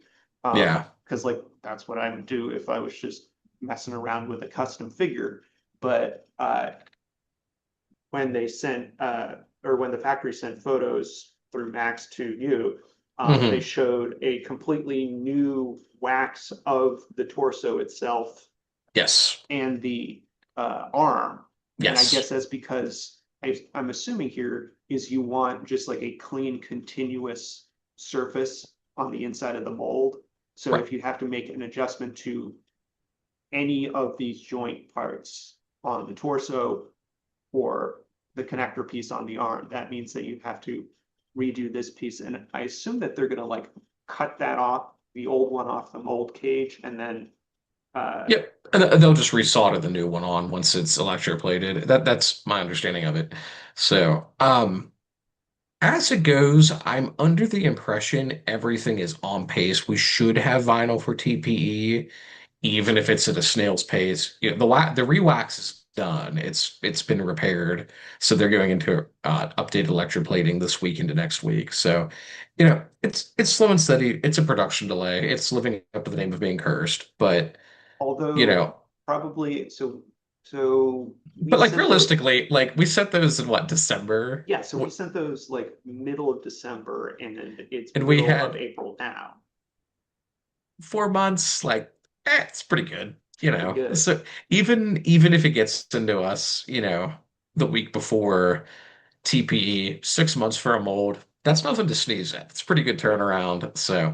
Speaker 2: Yeah.
Speaker 1: Because like that's what I would do if I was just messing around with a custom figure. But when they sent or when the factory sent photos through Max to you, they
Speaker 2: Hmm.
Speaker 1: showed a completely new wax of the torso itself
Speaker 2: Yes.
Speaker 1: and the arm. And I guess
Speaker 2: Yes.
Speaker 1: that's because I'm assuming here is you want just like a clean, continuous surface on the inside of the mold. So
Speaker 2: Right.
Speaker 1: if you have to make an adjustment to any of these joint parts on the torso or the connector piece on the arm, that means that you have to redo this piece. And I assume that they're gonna like cut that off, the old one off the mold cage, and then
Speaker 2: Yep. And they'll just resolder the new one on once it's electroplated. That's my understanding of it. So, as it goes, I'm under the impression everything is on pace. We should have vinyl for TPE, even if it's at a snail's pace. You know, the rewax is done. It's been repaired, so they're going into updated electroplating this week into next week. So, it's slow and steady. It's a production delay. It's living up to the name of being cursed, but you
Speaker 1: although
Speaker 2: know,
Speaker 1: probably so we
Speaker 2: but like
Speaker 1: sent those,
Speaker 2: realistically, like we set those in what, December?
Speaker 1: yeah, so we sent those like middle of December and it's
Speaker 2: And we
Speaker 1: middle of
Speaker 2: had
Speaker 1: April now.
Speaker 2: 4 months, like it's pretty good,
Speaker 1: Pretty good.
Speaker 2: So even if it gets into us, the week before TPE, 6 months for a mold, that's nothing to sneeze at. It's a pretty good turnaround. So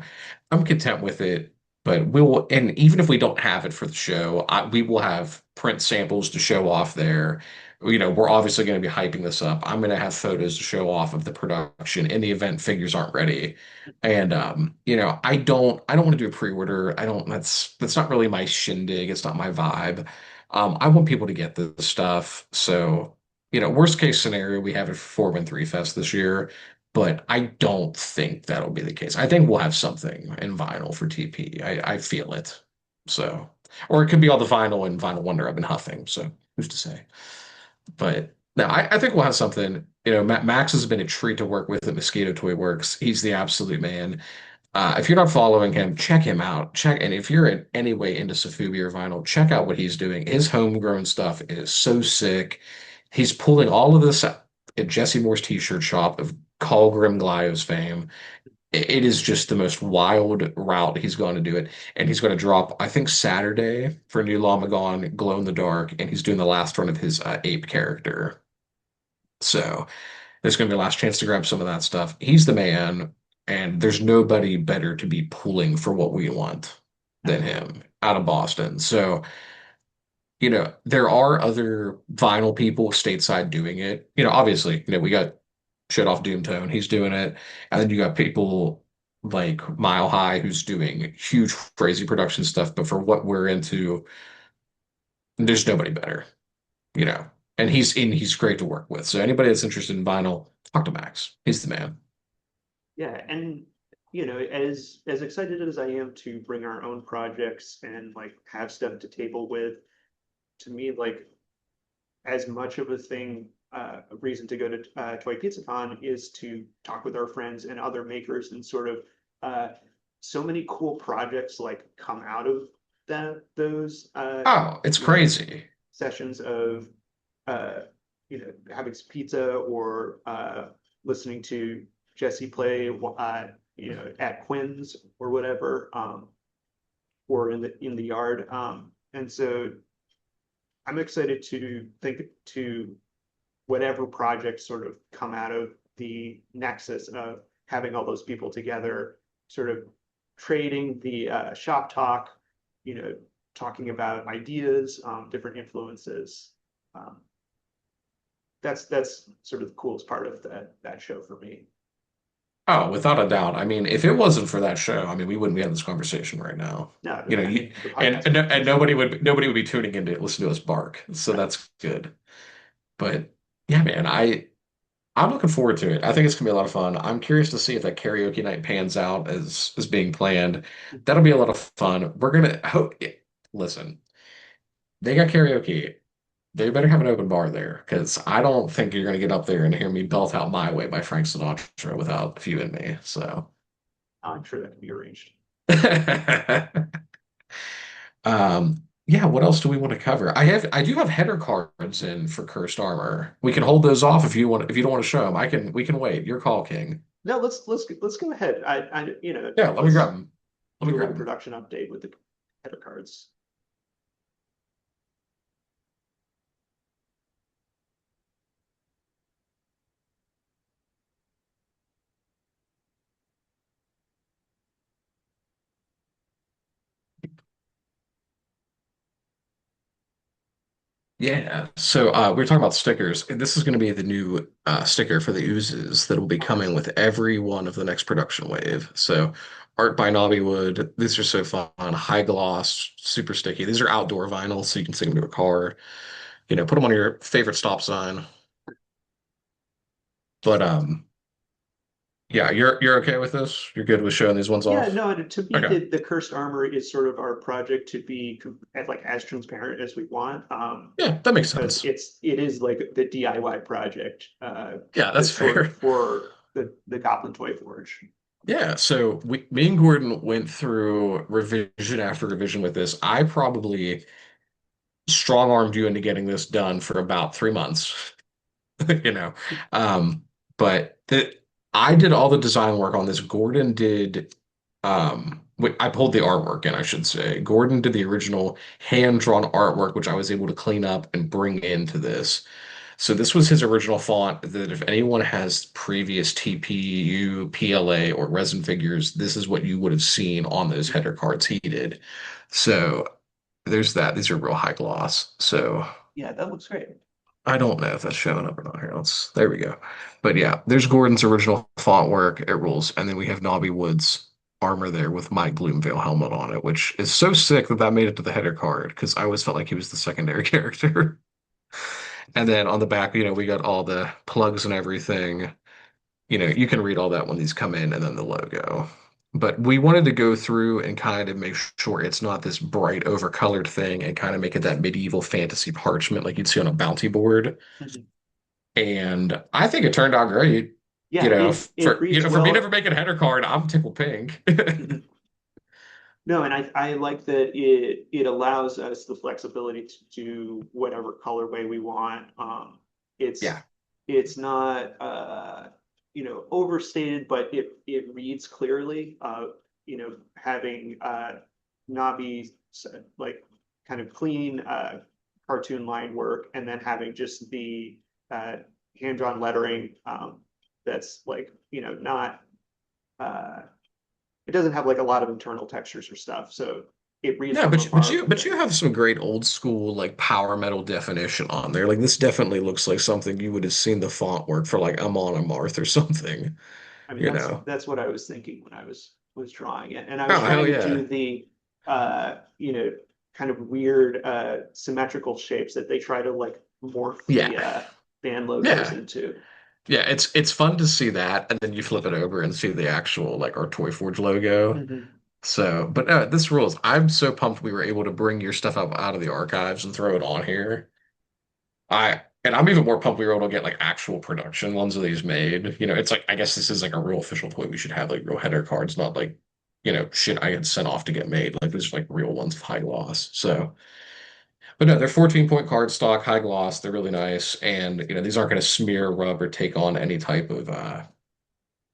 Speaker 2: I'm content with it. But and even if we don't have it for the show, we will have print samples to show off there. We're obviously going to be hyping this up. I'm going to have photos to show off of the production in the event figures aren't ready. And I don't want to do a pre-order. I don't that's not really my shindig. It's not my vibe. I want people to get the stuff. So worst case scenario, we have it for 413 Fest this year, but I don't think that'll be the case. I think we'll have something in vinyl for TP. I feel it. So, or it could be all the vinyl and Vinyl Wonder I've been huffing. So, who's to say? But no, I think we'll have something. Max has been a treat to work with at Mosquito Toy Works. He's the absolute man. If you're not following him, check him out. And if you're in any way into Sofubi or vinyl, check out what he's doing. His homegrown stuff is so sick. He's pulling all of this at Jesse Moore's t-shirt shop of Colgrim Glio's fame. It is just the most wild route he's going to do it. And he's going to drop, I think, Saturday for New Lamagon, Glow in the Dark, and he's doing the last run of his ape character. So there's going to be a last chance to grab some of that stuff. He's the man, and there's nobody better to be pulling for what we want than him out of Boston. So, there are other vinyl people stateside doing it. Obviously, we got shit off Doomtone, he's doing it. And then you got people like Mile High who's doing huge, crazy production stuff. But for what we're into, there's nobody better, you know. And he's great to work with. So anybody that's interested in vinyl, talk to Max. He's the man.
Speaker 1: Yeah, and as excited as I am to bring our own projects and like have stuff to table with, to me, like as much of a thing, a reason to go to Toy Pizza Con is to talk with our friends and other makers and sort of so many cool projects like come out of those
Speaker 2: Oh, it's crazy.
Speaker 1: sessions of uh, having some pizza or listening to Jesse play at Quinn's or whatever, or in the yard. And so I'm excited to think to whatever projects sort of come out of the nexus of having all those people together, sort of trading the shop talk, you know, talking about ideas, different influences. Um, that's sort of the coolest part of that show for me.
Speaker 2: Oh, without a doubt. I mean, if it wasn't for that show, I mean, we wouldn't be having this conversation right now.
Speaker 1: No,
Speaker 2: You know,
Speaker 1: I
Speaker 2: you
Speaker 1: mean the
Speaker 2: and
Speaker 1: podcast
Speaker 2: and,
Speaker 1: wouldn't
Speaker 2: and
Speaker 1: exist.
Speaker 2: nobody would be tuning in to listen to us bark. So
Speaker 1: Right.
Speaker 2: that's good. But yeah, man, I'm looking forward to it. I think it's gonna be a lot of fun. I'm curious to see if that karaoke night pans out as being planned. That'll be a lot of fun. We're gonna hope. Listen, they got karaoke. They better have an open bar there because I don't think you're gonna get up there and hear me belt out "My Way" by Frank Sinatra without a few in me. So
Speaker 1: I'm sure that can be arranged.
Speaker 2: Yeah, what else do we want to cover? I do have header cards in for cursed armor. We can hold those off if you want if you don't want to show them. We can wait. Your call, King.
Speaker 1: No, let's go ahead.
Speaker 2: Yeah, let me grab
Speaker 1: let's
Speaker 2: them. Let me
Speaker 1: do a
Speaker 2: grab
Speaker 1: little
Speaker 2: them.
Speaker 1: production update with the header cards.
Speaker 2: Yeah. So we are talking about stickers. This is going to be the new sticker for the oozes that will be
Speaker 1: Oh,
Speaker 2: coming with
Speaker 1: excellent.
Speaker 2: every one of the next production wave. So art by Knobbywood. These are so fun. High gloss, super sticky. These are outdoor vinyl, so you can stick them to a car. You know, put them on your favorite stop sign. But yeah, you're okay with this? You're good with showing these ones
Speaker 1: Yeah,
Speaker 2: off?
Speaker 1: no, to me,
Speaker 2: Okay.
Speaker 1: the cursed armor is sort of our project to be as transparent as we want,
Speaker 2: Yeah, that makes
Speaker 1: because
Speaker 2: sense.
Speaker 1: it is like the DIY project,
Speaker 2: Yeah, that's
Speaker 1: that's sort of
Speaker 2: fair.
Speaker 1: for the Goblin Toy Forge.
Speaker 2: Yeah, so me and Gordon went through revision after revision with this. I probably strong armed you into getting this done for about 3 months, you know. Um, but I did all the design work on this. Gordon did I pulled the artwork in, I should say. Gordon did the original hand-drawn artwork, which I was able to clean up and bring into this. So this was his original font that if anyone has previous TPU, PLA, or resin figures, this is what you would have seen on those header cards he did. So there's that. These are real high gloss. So
Speaker 1: Yeah, that looks great.
Speaker 2: I don't know if that's showing up or not here. There we go. But yeah, there's Gordon's original font work. It rules. And then we have Nobby Wood's armor there with Mike Gloomvale helmet on it, which is so sick that that made it to the header card because I always felt like he was the secondary character. And then on the back, you know, we got all the plugs and everything. You know, you can read all that when these come in and then the logo. But we wanted to go through and kind of make sure it's not this bright overcolored thing and kind of make it that medieval fantasy parchment like you'd see on a bounty board.
Speaker 1: Mhm.
Speaker 2: And I think it turned out great. You
Speaker 1: Yeah,
Speaker 2: know,
Speaker 1: it
Speaker 2: for
Speaker 1: reads
Speaker 2: for me
Speaker 1: well.
Speaker 2: never making a header card, I'm tickled pink.
Speaker 1: Mhm. No, and I like that it allows us the flexibility to do whatever colorway we want. It's
Speaker 2: Yeah.
Speaker 1: it's not overstated, but it reads clearly. Having Nabi like kind of clean cartoon line work, and then having just the uh, hand drawn lettering that's like not uh, it doesn't have like a lot of internal textures or stuff, so it reads
Speaker 2: No,
Speaker 1: from afar from
Speaker 2: but you
Speaker 1: things.
Speaker 2: have some great old school like power metal definition on there. Like this definitely looks like something you would have seen the font work for like Amon Amarth or something,
Speaker 1: I mean,
Speaker 2: you know.
Speaker 1: that's what I was thinking when I was drawing it, and I was
Speaker 2: Oh,
Speaker 1: trying
Speaker 2: hell
Speaker 1: to do
Speaker 2: yeah.
Speaker 1: the uh, you know kind of weird symmetrical shapes that they try to like morph
Speaker 2: Yeah.
Speaker 1: the band logos
Speaker 2: Yeah.
Speaker 1: into.
Speaker 2: Yeah, it's fun to see that and then you flip it over and see the actual like our Toy Forge logo.
Speaker 1: Mhm.
Speaker 2: So, but this rules. I'm so pumped we were able to bring your stuff up out of the archives and throw it on here. And I'm even more pumped we were able to get like actual production ones of these made. You know, it's like I guess this is like a real official toy. We should have like real header cards, not like, you know, shit I had sent off to get made. Like these are like real ones with high gloss. So, but no, they're 14-point card stock, high gloss. They're really nice. And, you know, these aren't going to smear, rub, or take on any type of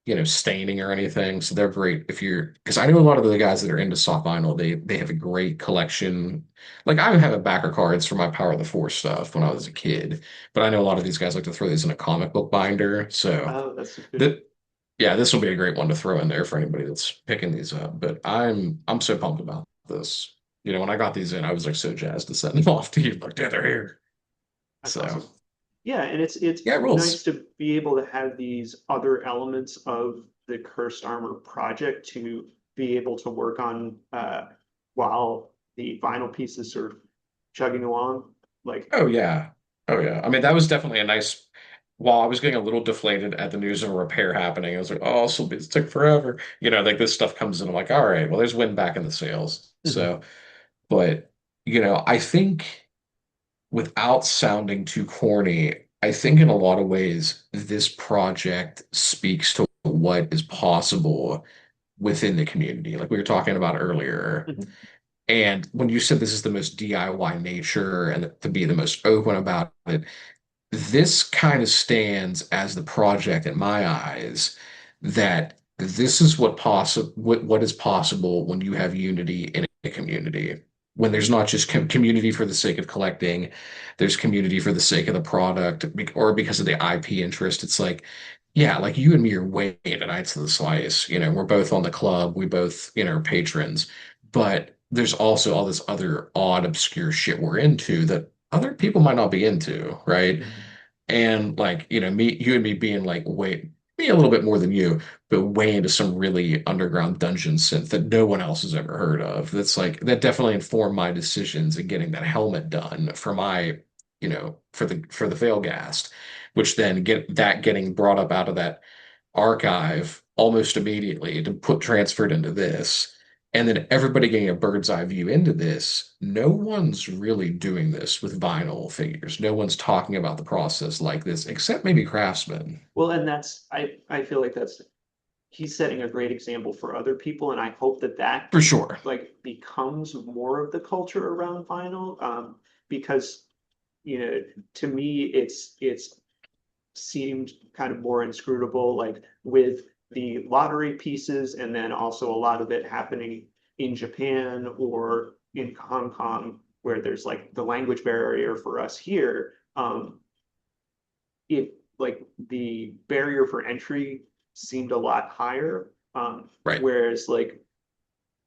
Speaker 2: you know, staining or anything. So they're great if you're, because I know a lot of the guys that are into soft vinyl, they have a great collection. Like I have a backer cards for my Power of the Force stuff when I was a kid, but I know a lot of these guys like to throw these in a comic book binder. So
Speaker 1: Oh, that's good.
Speaker 2: that, yeah, this will be a great one to throw in there for anybody that's picking these up. But I'm so pumped about this. You know, when I got these in, I was like so jazzed to send them off to you. Like, yeah, they're here.
Speaker 1: That's
Speaker 2: So
Speaker 1: awesome. Yeah, and it's
Speaker 2: yeah, it
Speaker 1: nice
Speaker 2: rules.
Speaker 1: to be able to have these other elements of the Cursed Armor project to be able to work on while the vinyl piece is sort of chugging along. Like,
Speaker 2: Oh yeah. Oh yeah. I mean, that was definitely a nice. While I was getting a little deflated at the news of a repair happening, I was like, "Oh, this took forever." You know, like this stuff comes in. I'm like, "All right, well, there's wind back in the sails."
Speaker 1: mhm.
Speaker 2: So, but you know, I think without sounding too corny, I think in a lot of ways this project speaks to what is possible within the community, like we were talking about earlier.
Speaker 1: Mhm.
Speaker 2: And when you said this is the most DIY nature and to be the most open about it, this kind of stands as the project in my eyes that this is what is possible when you have unity in a community. When there's not just community for the sake of collecting, there's community for the sake of the product or because of the IP interest. It's like, yeah, like you and me are way into Knights of the Slice. We're both on the club, we both, are patrons, but there's also all this other odd, obscure shit we're into that other people might not be into, right?
Speaker 1: Mhm.
Speaker 2: And like, you and me being like way me a little bit more than you, but way into some really underground dungeon synth that no one else has ever heard of. That's like that definitely informed my decisions in getting that helmet done for my, for the Veilgast, which then getting brought up out of that archive almost immediately to put transferred into this. And then everybody getting a bird's eye view into this. No one's really doing this with vinyl figures. No one's talking about the process like this, except maybe Craftsman.
Speaker 1: Well, and I feel like he's setting a great example for other people, and I hope that
Speaker 2: For sure.
Speaker 1: like becomes more of the culture around vinyl. Because to me, it's seemed kind of more inscrutable, like with the lottery pieces, and then also a lot of it happening in Japan or in Hong Kong, where there's like the language barrier for us here. It like the barrier for entry seemed a lot higher.
Speaker 2: Right.
Speaker 1: Whereas like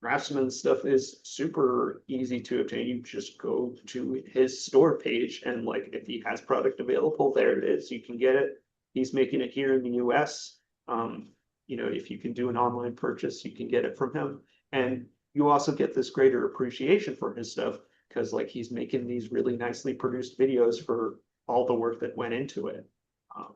Speaker 1: Craftsman stuff is super easy to obtain. You just go to his store page and like if he has product available, there it is. You can get it. He's making it here in the US. If you can do an online purchase, you can get it from him. And you also get this greater appreciation for his stuff because like he's making these really nicely produced videos for all the work that went into it. Um,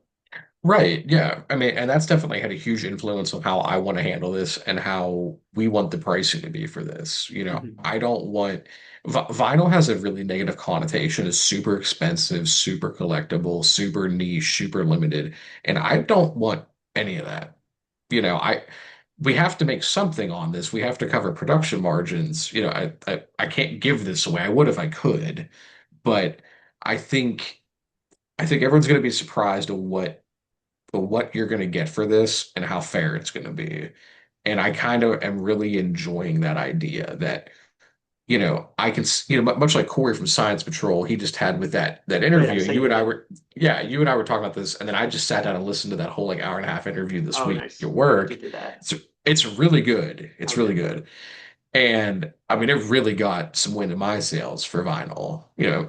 Speaker 2: Right. Yeah. I mean, and that's definitely had a huge influence on how I want to handle this and how we want the pricing to be for this.
Speaker 1: mhm.
Speaker 2: I don't want vinyl has a really negative connotation. It's super expensive, super collectible, super niche, super limited, and I don't want any of that. I we have to make something on this. We have to cover production margins. I can't give this away. I would if I could, but I think I think everyone's going to be surprised at what you're going to get for this and how fair it's going to be. And I kind of am really enjoying that idea that, I can, much like Corey from Science Patrol, he just had with that
Speaker 1: Oh yeah,
Speaker 2: interview.
Speaker 1: same here.
Speaker 2: Yeah, you and I were talking about this, and then I just sat down and listened to that whole like hour and a half interview this
Speaker 1: Oh
Speaker 2: week at
Speaker 1: nice. Where'd you
Speaker 2: work.
Speaker 1: do that?
Speaker 2: So it's really good. It's really
Speaker 1: Okay.
Speaker 2: good. And I mean, it really got some wind in my sails for vinyl,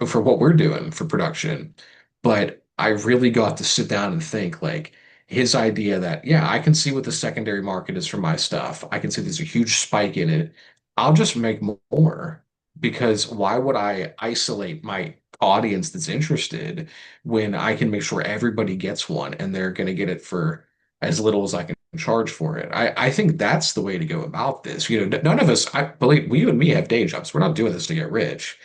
Speaker 2: for what we're doing for production. But I really got to sit down and think like his idea that, yeah, I can see what the secondary market is for my stuff. I can see there's a huge spike in it. I'll just make more because why would I isolate my audience that's interested when I can make sure everybody gets one and they're going to get it for as little as I can charge for it. I think that's the way to go about this. None of us, I believe, you and me have day jobs. We're not doing this to get rich.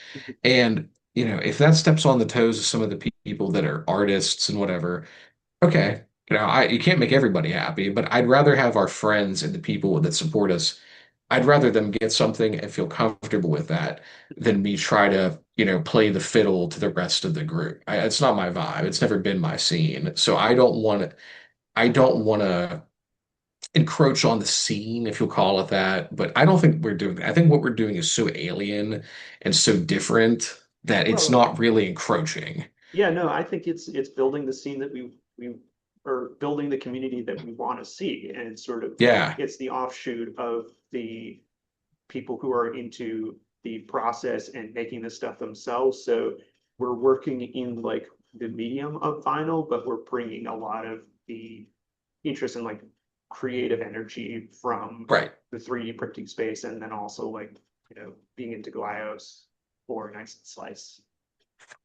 Speaker 2: And, if that steps on the toes of some of the people that are artists and whatever, okay. You can't make everybody happy, but I'd rather have our friends and the people that support us. I'd rather them get something and feel comfortable with that than me try to, play the fiddle to the rest of the group. It's not my vibe. It's never been my scene. So I don't want to encroach on the scene, if you'll call it that. But I don't think we're doing that. I think what we're doing is so alien and so different that it's
Speaker 1: Well,
Speaker 2: not really encroaching.
Speaker 1: yeah, no, I think it's building the scene that we are building the community that we want to see, and it's sort of
Speaker 2: Yeah,
Speaker 1: it's the offshoot of the people who are into the process and making the stuff themselves. So we're working in like the medium of vinyl, but we're bringing a lot of the interest in like creative energy from
Speaker 2: right.
Speaker 1: the 3D printing space, and then also like being into Glios or Nice and Slice.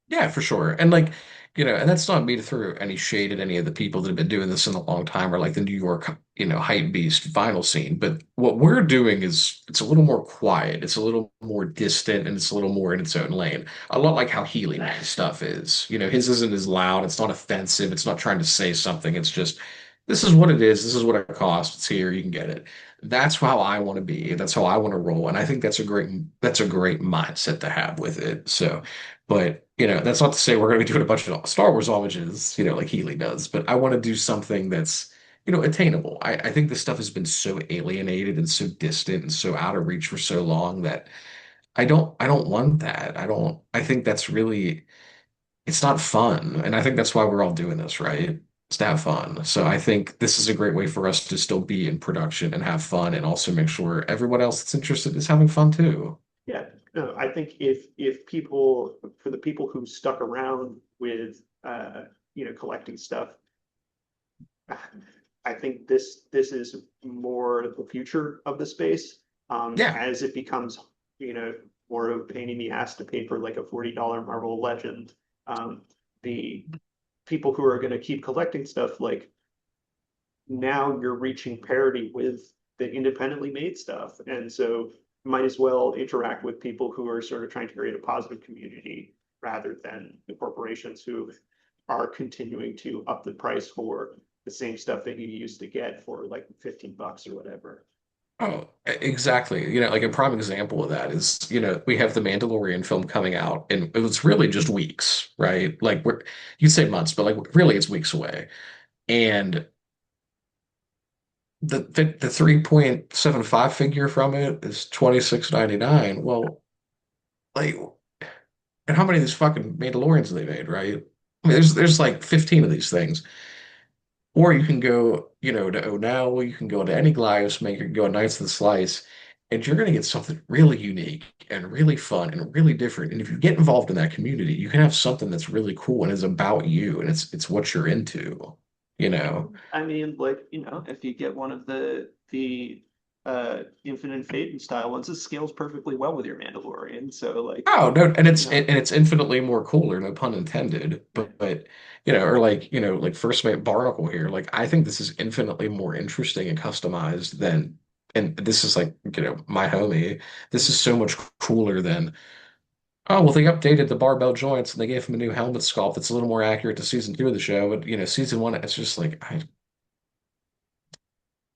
Speaker 2: Yeah, for sure. And like, and that's not me to throw any shade at any of the people that have been doing this in a long time or like the New York, hype beast vinyl scene. But what we're doing is it's a little more quiet, it's a little more distant, and it's a little more in its own lane. A lot like how Healy's stuff is. His isn't as loud, it's not offensive, it's not trying to say something, it's just this is what it is. This is what it costs. It's here. You can get it. That's how I want to be. That's how I want to roll. And I think that's a great mindset to have with it. So, but that's not to say we're going to be doing a bunch of Star Wars homages, like Healy does. But I want to do something that's, attainable. I think this stuff has been so alienated and so distant and so out of reach for so long that I don't want that. I think that's really it's not fun. And I think that's why we're all doing this, right? It's to have fun. So I think this is a great way for us to still be in production and have fun and also make sure everyone else that's interested is having fun too.
Speaker 1: Yeah, no, I think if people for the people who stuck around with collecting stuff, I think this is more the future of the space.
Speaker 2: Yeah.
Speaker 1: As it becomes, you know, more of a pain in the ass to pay for like a $40 Marvel Legend. The people who are going to keep collecting stuff, like now you're reaching parity with the independently made stuff. And so might as well interact with people who are sort of trying to create a positive community rather than the corporations who are continuing to up the price for the same stuff that you used to get for like 15 bucks or whatever.
Speaker 2: Oh, exactly. Like a prime example of that is, we have the Mandalorian film coming out and it was really just weeks, right? Like you'd say months, but like really it's weeks away. And the 3.75 figure from it is 26.99. Well, like, and how many of these fucking Mandalorians they made, right? I mean, there's like 15 of these things. Or you can go, to Onell, you can go to any glass maker, go to Knights of the Slice, and you're going to get something really unique and really fun and really different. And if you get involved in that community, you can have something that's really cool and is about you and it's what you're into, you know?
Speaker 1: I mean, like, if you get one of the Infinite Fate style ones, it scales perfectly well with your Mandalorian. So like,
Speaker 2: Oh no, and
Speaker 1: you know,
Speaker 2: it's infinitely more cooler, no pun intended.
Speaker 1: yeah.
Speaker 2: But or like like First Mate Barnacle here. Like I think this is infinitely more interesting and customized than, and this is like my homie. This is so much cooler than. Oh well, they updated the barbell joints and they gave him a new helmet sculpt that's a little more accurate to season 2 of the show. But season 1, it's just like,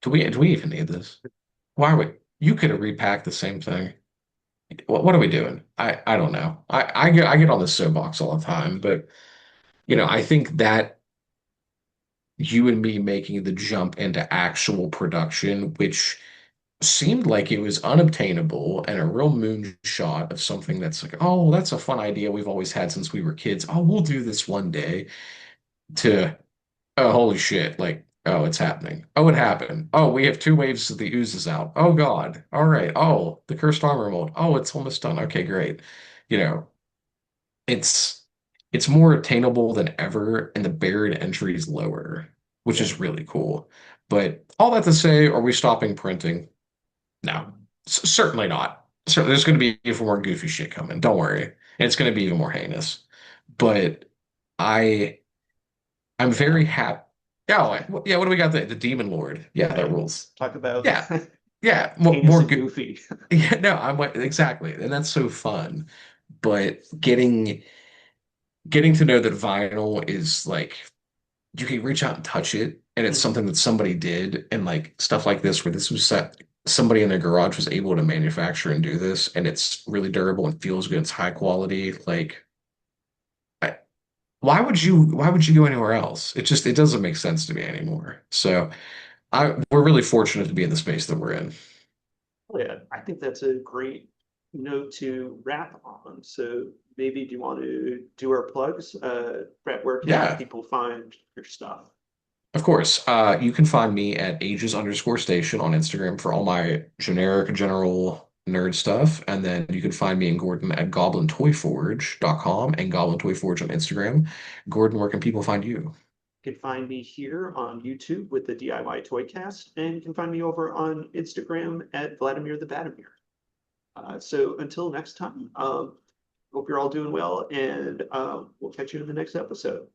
Speaker 2: do we even need this? Why are we? You could have repacked the same thing. What are we doing? I don't know. I get on this soapbox all the time, but I think that you and me making the jump into actual production, which seemed like it was unobtainable and a real moonshot of something that's like, oh, that's a fun idea we've always had since we were kids. Oh, we'll do this one day. To oh, holy shit! Like, oh, it's happening. Oh, it happened. Oh, we have 2 waves of the oozes out. Oh God. All right. Oh, the cursed armor mold. Oh, it's almost done. Okay, great. You know. it's it's more attainable than ever, and the barrier to entry is lower, which
Speaker 1: Yeah.
Speaker 2: is really cool. But all that to say, are we stopping printing? No, certainly not. Certainly, there's going to be even more goofy shit coming. Don't worry, and it's going to be even more heinous. But I, I'm very
Speaker 1: Yeah.
Speaker 2: happy. Yeah, yeah. What do we got? The Demon Lord. Yeah, that
Speaker 1: Hey,
Speaker 2: rules.
Speaker 1: talk about
Speaker 2: Yeah, yeah.
Speaker 1: heinous
Speaker 2: More
Speaker 1: and
Speaker 2: good.
Speaker 1: goofy.
Speaker 2: Yeah, no, I'm like exactly, and that's so fun. But getting to know that vinyl is like you can reach out and touch it, and it's
Speaker 1: Mhm.
Speaker 2: something that somebody did, and like stuff like this where this was set somebody in their garage was able to manufacture and do this, and it's really durable and feels good, it's high quality. Like I, why would you go anywhere else? It doesn't make sense to me anymore. So we're really fortunate to be in the space that we're in.
Speaker 1: Yeah, I think that's a great note to wrap on. So maybe do you want to do our plugs? Brett, where can
Speaker 2: Yeah.
Speaker 1: people find your stuff?
Speaker 2: Of course, you can find me at ages_station on Instagram for all my generic general nerd stuff. And then you can find me and Gordon at goblintoyforge.com and Goblin Toy Forge on Instagram. Gordon, where can people find you?
Speaker 1: You can find me here on YouTube with the DIY ToyCast, and you can find me over on Instagram at Vladimir the Badimir. So until next time, hope you're all doing well, and we'll catch you in the next episode.